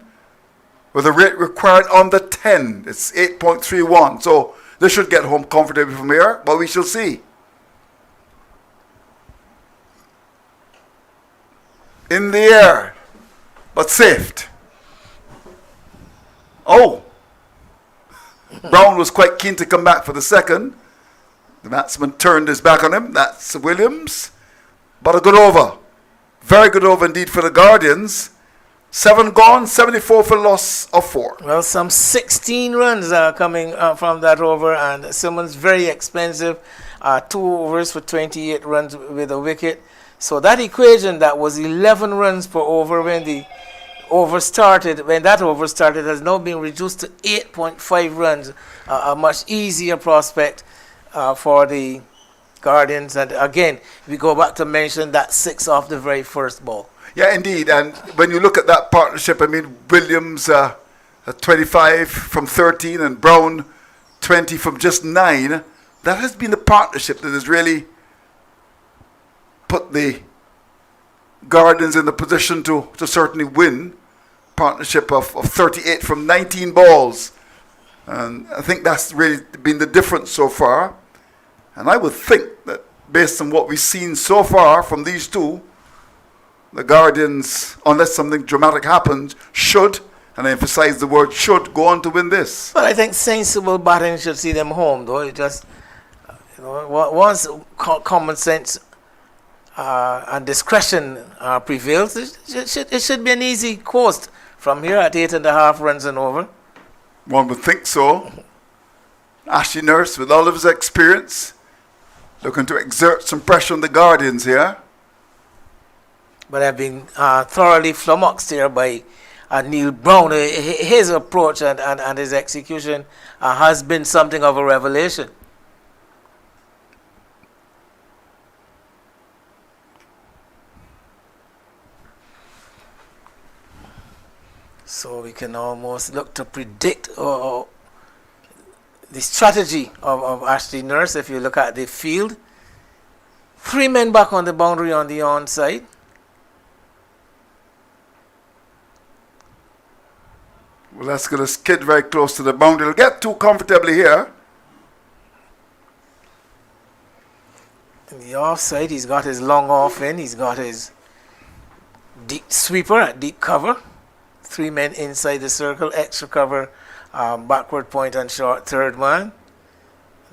S1: with a rate required on the 10. It's 8.31. So they should get home comfortably from here, but we shall see. In the air, but saved. Oh! Brown was quite keen to come back for the second. The batsman turned his back on him. That's Williams. But a good over. Very good over indeed for the Guardians. 7 gone, 74 for loss of 4.
S2: Well, some 16 runs are coming from that over, and Simmons very expensive. 2 overs for 28 runs with a wicket. So that equation that was 11 runs per over when that over started, has now been reduced to 8.5 runs. A much easier prospect for the Guardians. And again, we go back to mention that 6 off the very first ball.
S1: Yeah, indeed. And when you look at that partnership, I mean, Williams 25 from 13 and Brown 20 from just 9. That has been the partnership that has really put the Guardians in the position to certainly win. Partnership of 38 from 19 balls. And I think that's really been the difference so far. And I would think that based on what we've seen so far from these two, the Guardians, unless something dramatic happens, should, and I emphasize the word should, go on to win this.
S2: But I think sensible batting should see them home, though. It just, once common sense and discretion prevails, it should be an easy coast from here at 8.5 runs and over.
S1: One would think so. Ashley Nurse, with all of his experience, looking to exert some pressure on the Guardians here.
S2: But I've been thoroughly flummoxed here by Neil Brown. His approach and his execution has been something of a revelation. So we can almost look to predict the strategy of Ashley Nurse. If you look at the field, 3 men back on the boundary on the onside.
S1: Well, that's going to skid very close to the boundary. It'll get too comfortably here.
S2: In the offside, he's got his long off in. He's got his deep sweeper at deep cover. 3 men inside the circle, extra cover, backward point and short third man.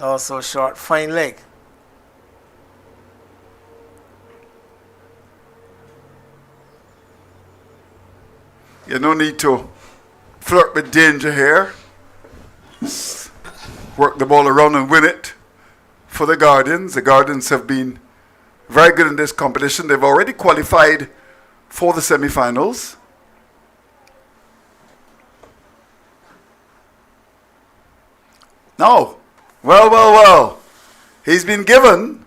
S2: Also short fine leg.
S1: You no need to flirt with danger here. Just work the ball around and win it for the Guardians. The Guardians have been very good in this competition. They've already qualified for the semi-finals. Now, well. He's been given,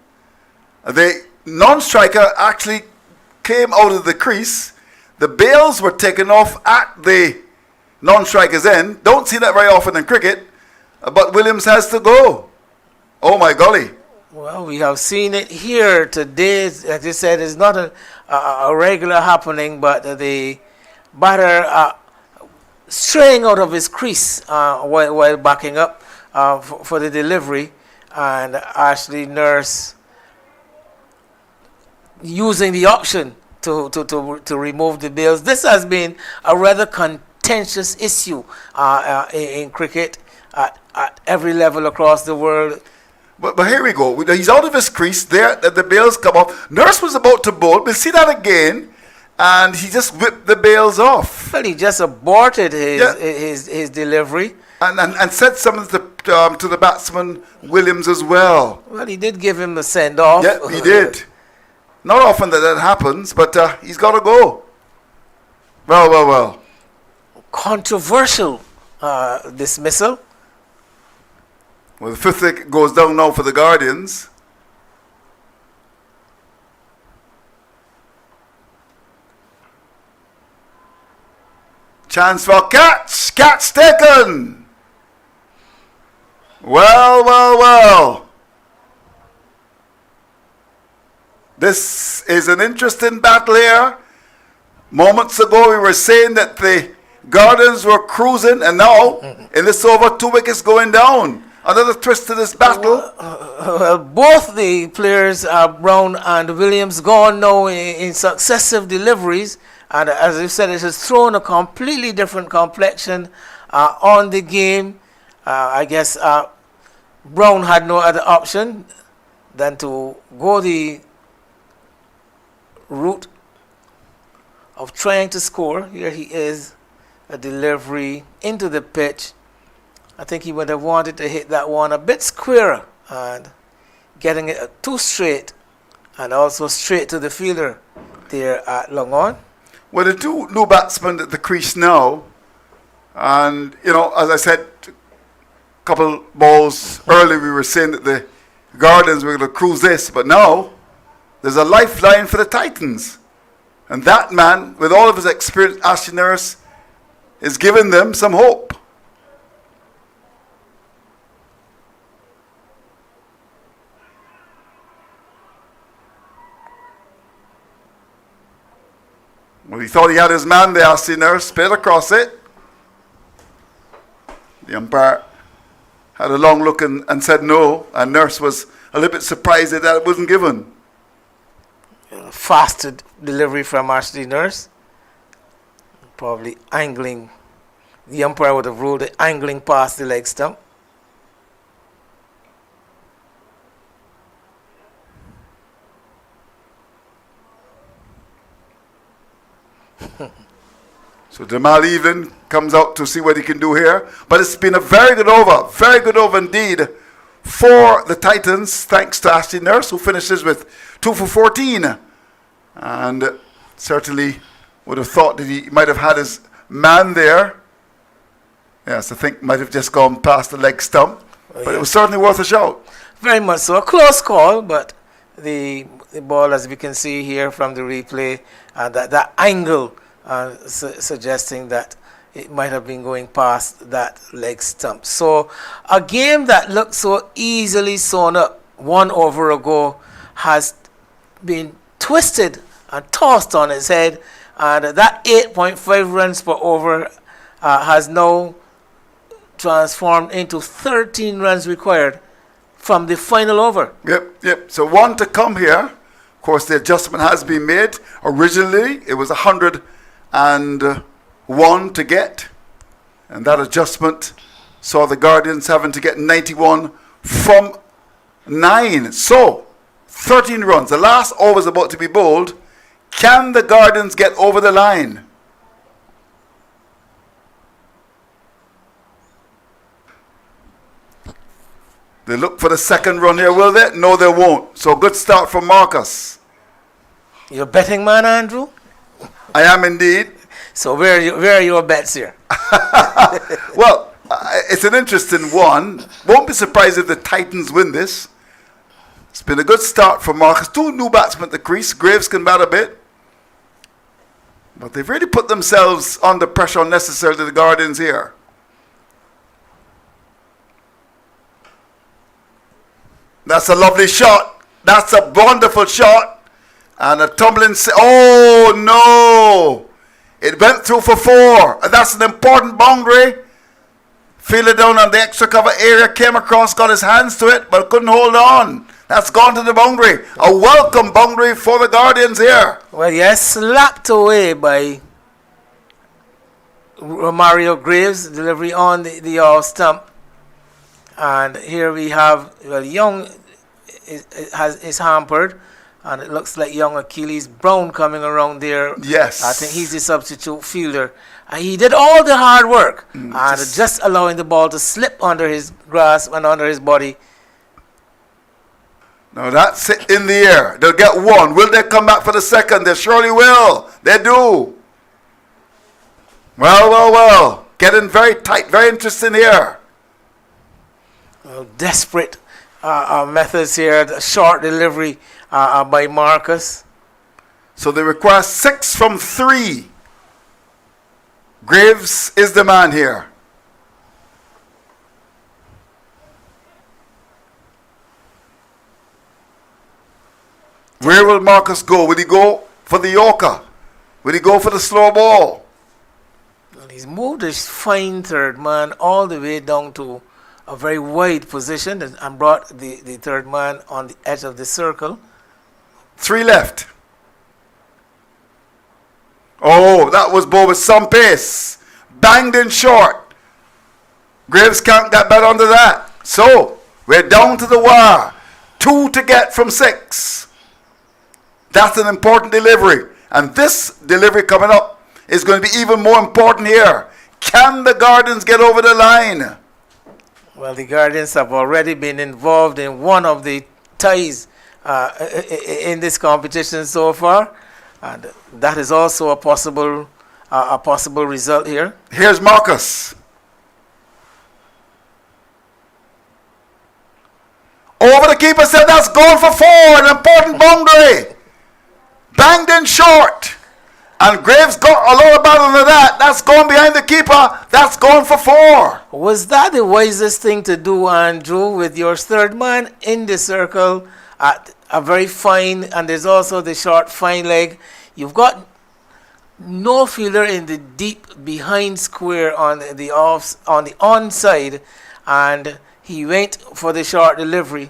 S1: the non-striker actually came out of the crease. The bails were taken off at the non-striker's end. Don't see that very often in cricket, but Williams has to go. Oh my golly.
S2: Well, we have seen it here today. As you said, it's not a regular happening, but the batter straying out of his crease while backing up for the delivery, and Ashley Nurse using the option to remove the bails. This has been a rather contentious issue in cricket at every level across the world.
S1: But here we go. He's out of his crease. There, the bails come off. Nurse was about to bowl. We'll see that again. And he just whipped the bails off.
S2: Well, he just aborted his delivery.
S1: And said something to the batsman Williams as well.
S2: Well, he did give him the send-off.
S1: Yeah, he did. Not often that happens, but he's got to go. Well.
S2: Controversial dismissal.
S1: Well, the fifth wicket goes down now for the Guardians. Chance for catch. Catch taken. Well. This is an interesting battle here. Moments ago we were saying that the Guardians were cruising, and now in this over 2 wickets going down. Another twist to this battle.
S2: Well, both the players, Brown and Williams, gone now in successive deliveries. And as you said, it has thrown a completely different complexion on the game. I guess Brown had no other option than to go the route of trying to score. Here he is, a delivery into the pitch. I think he would have wanted to hit that one a bit squarer and getting it too straight and also straight to the fielder there at long on.
S1: Well, the two new batsmen at the crease now, and, as I said, a couple balls earlier we were saying that the Guardians were going to cruise this, but now there's a lifeline for the Titans. And that man, with all of his experience, Ashley Nurse, is giving them some hope. Well, he thought he had his man there, Ashley Nurse, played across it. The umpire had a long look and said no, and Nurse was a little bit surprised that it wasn't given.
S2: Faster delivery from Ashley Nurse. Probably angling. The umpire would have ruled it angling past the leg stump.
S1: So Jamal Even comes out to see what he can do here. But it's been a very good over indeed for the Titans, thanks to Ashley Nurse, who finishes with 2 for 14. And certainly would have thought that he might have had his man there. Yes, I think might have just gone past the leg stump. But it was certainly worth a shout.
S2: Very much so. A close call, but the ball, as we can see here from the replay, that angle suggesting that it might have been going past that leg stump. So a game that looked so easily sewn up 1 over ago has been twisted and tossed on its head, and that 8.5 runs per over has now transformed into 13 runs required from the final over.
S1: Yep. So 1 to come here. Of course, the adjustment has been made. Originally, it was 101 to get. And that adjustment saw the Guardians having to get 91 from 9. So, 13 runs. The last over is about to be bowled. Can the Guardians get over the line? They look for the second run here, will they? No, they won't. So good start from Marcus.
S2: You're a betting man, Andrew?
S1: I am indeed.
S2: So where are your bets here?
S1: Well, it's an interesting one. Won't be surprised if the Titans win this. It's been a good start for Marcus. 2 new batsmen at the crease. Graves can bat a bit. But they've really put themselves under pressure unnecessarily, the Guardians here. That's a lovely shot. That's a wonderful shot. And a tumbling... Oh, no. It went through for 4. And that's an important boundary. Fielded down on the extra cover area. Came across, got his hands to it, but couldn't hold on. That's gone to the boundary. A welcome boundary for the Guardians here.
S2: Well, yes, slapped away by Romario Graves. Delivery on the off stump. And here we have, well, Young is hampered, and it looks like young Achilles Brown coming around there.
S1: Yes.
S2: I think he's the substitute fielder. And he did all the hard work, and just allowing the ball to slip under his grasp and under his body.
S1: Now that's it in the air. They'll get 1. Will they come back for the second? They surely will. They do. Well. Getting very tight, very interesting here.
S2: Desperate methods here. The short delivery by Marcus.
S1: So they require 6 from 3. Graves is the man here. Where will Marcus go? Will he go for the Yorker? Will he go for the slow ball?
S2: Well, he's moved his fine third man all the way down to a very wide position and brought the third man on the edge of the circle.
S1: 3 left. Oh, that was ball with some pace. Banged in short. Graves can't get better under that. So, we're down to the wire. 2 to get from 6. That's an important delivery. And this delivery coming up is going to be even more important here. Can the Guardians get over the line?
S2: Well, the Guardians have already been involved in one of the ties in this competition so far. And that is also a possible result here.
S1: Here's Marcus. Over the keeper said that's going for 4. An important boundary. Banged in short. And Graves got a lot better than that. That's going behind the keeper. That's going for 4.
S2: Was that the wisest thing to do, Andrew, with your third man in the circle at a very fine, and there's also the short fine leg. You've got no fielder in the deep behind square on the onside, and he went for the short delivery,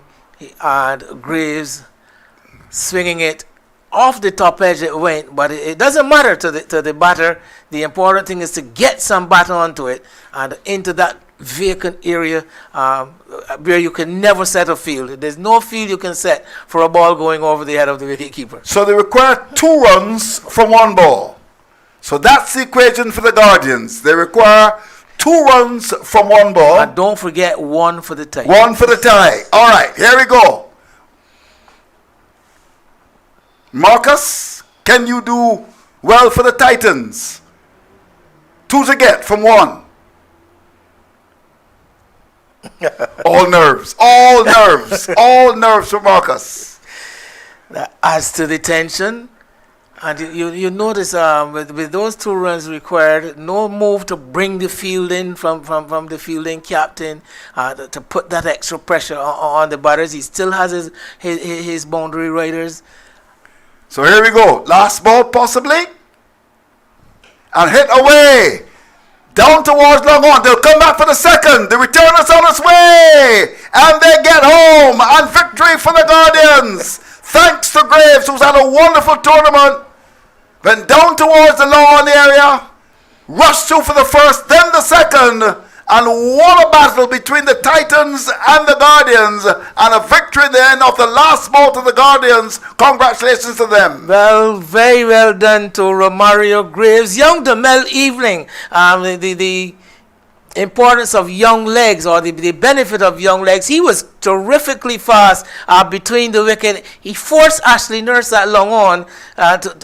S2: and Graves swinging it off the top edge. It went, but it doesn't matter to the batter. The important thing is to get some batter onto it and into that vacant area where you can never set a field. There's no field you can set for a ball going over the head of the wicketkeeper.
S1: So they require 2 runs from 1 ball. So that's the equation for the Guardians. They require 2 runs from 1 ball.
S2: And don't forget 1 for the tie.
S1: 1 for the tie. All right, here we go. Marcus, can you do well for the Titans? 2 to get from 1. All nerves for Marcus.
S2: That adds to the tension. And you notice with those 2 runs required, no move to bring the field in from the fielding captain to put that extra pressure on the batters. He still has his boundary riders.
S1: So here we go. Last ball possibly. And hit away. Down towards long on. They'll come back for the second. The return is on its way. And they get home. And victory for the Guardians. Thanks to Graves, who's had a wonderful tournament. Went down towards the long on area. Rushed through for the first, then the second. And what a battle between the Titans and the Guardians. And a victory at the end of the last ball to the Guardians. Congratulations to them.
S2: Well, very well done to Romario Graves. Young Demel Evening, the importance of young legs, or the benefit of young legs. He was terrifically fast between the wicket. He forced Ashley Nurse at long on.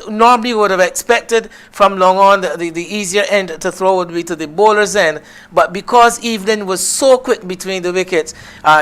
S2: Normally would have expected from long on the easier end to throw would be to the bowler's end, but because Evelyn was so quick between the wickets,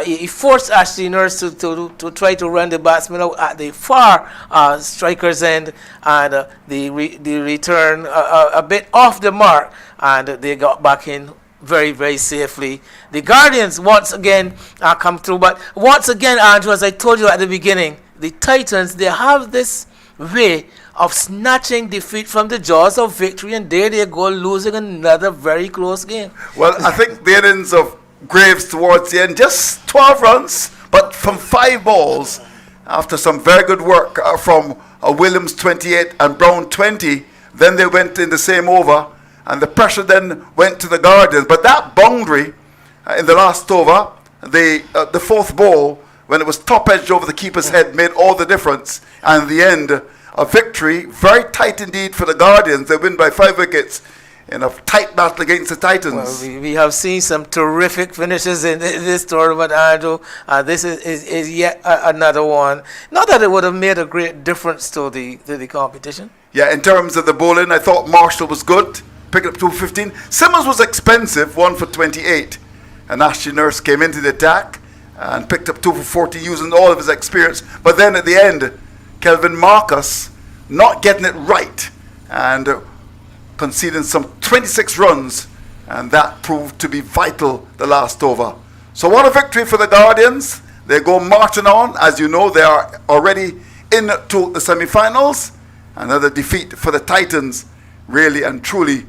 S2: he forced Ashley Nurse to try to run the batsman out at the far striker's end, and the return a bit off the mark, and they got back in very, very safely. The Guardians once again come through, but once again, Andrew, as I told you at the beginning, the Titans, they have this way of snatching defeat from the jaws of victory, and there they go, losing another very close game.
S1: Well, I think the innings of Graves towards the end, just 12 runs, but from 5 balls, after some very good work from Williams 28 and Brown 20, then they went in the same over, and the pressure then went to the Guardians. But that boundary in the last over, the fourth ball, when it was top-edged over the keeper's head, made all the difference. And in the end, a victory, very tight indeed for the Guardians. They win by 5 wickets in a tight battle against the Titans.
S2: Well, we have seen some terrific finishes in this tournament, Andrew. This is yet another one. Not that it would have made a great difference to the competition.
S1: Yeah, in terms of the bowling, I thought Marshall was good, picking up 215. Simmons was expensive, 1 for 28. And Ashley Nurse came into the attack and picked up 2 for 40 using all of his experience. But then at the end, Kelvin Marcus not getting it right and conceding some 26 runs, and that proved to be vital the last over. So what a victory for the Guardians. They go marching on. As you know, they are already into the semi-finals. Another defeat for the Titans, really and truly.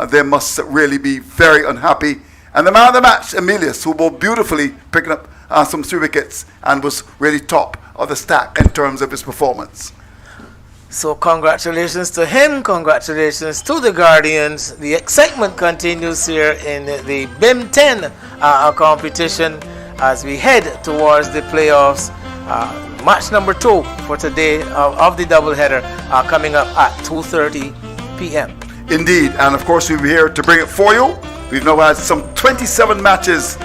S1: They must really be very unhappy. And the man of the match, Emilius, who bowled beautifully, picking up some 3 wickets and was really top of the stack in terms of his performance.
S2: So congratulations to him, congratulations to the Guardians. The excitement continues here in the BIM 10 competition as we head towards the playoffs. Match number 2 for today of the doubleheader coming up at 2:30 p.m.
S1: Indeed, and of course we'll be here to bring it for you. We've now had some 27 matches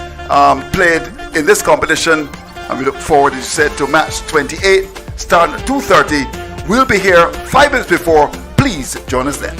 S1: played in this competition, and we look forward, as you said, to match 28 starting at 2:30. We'll be here 5 minutes before. Please join us then.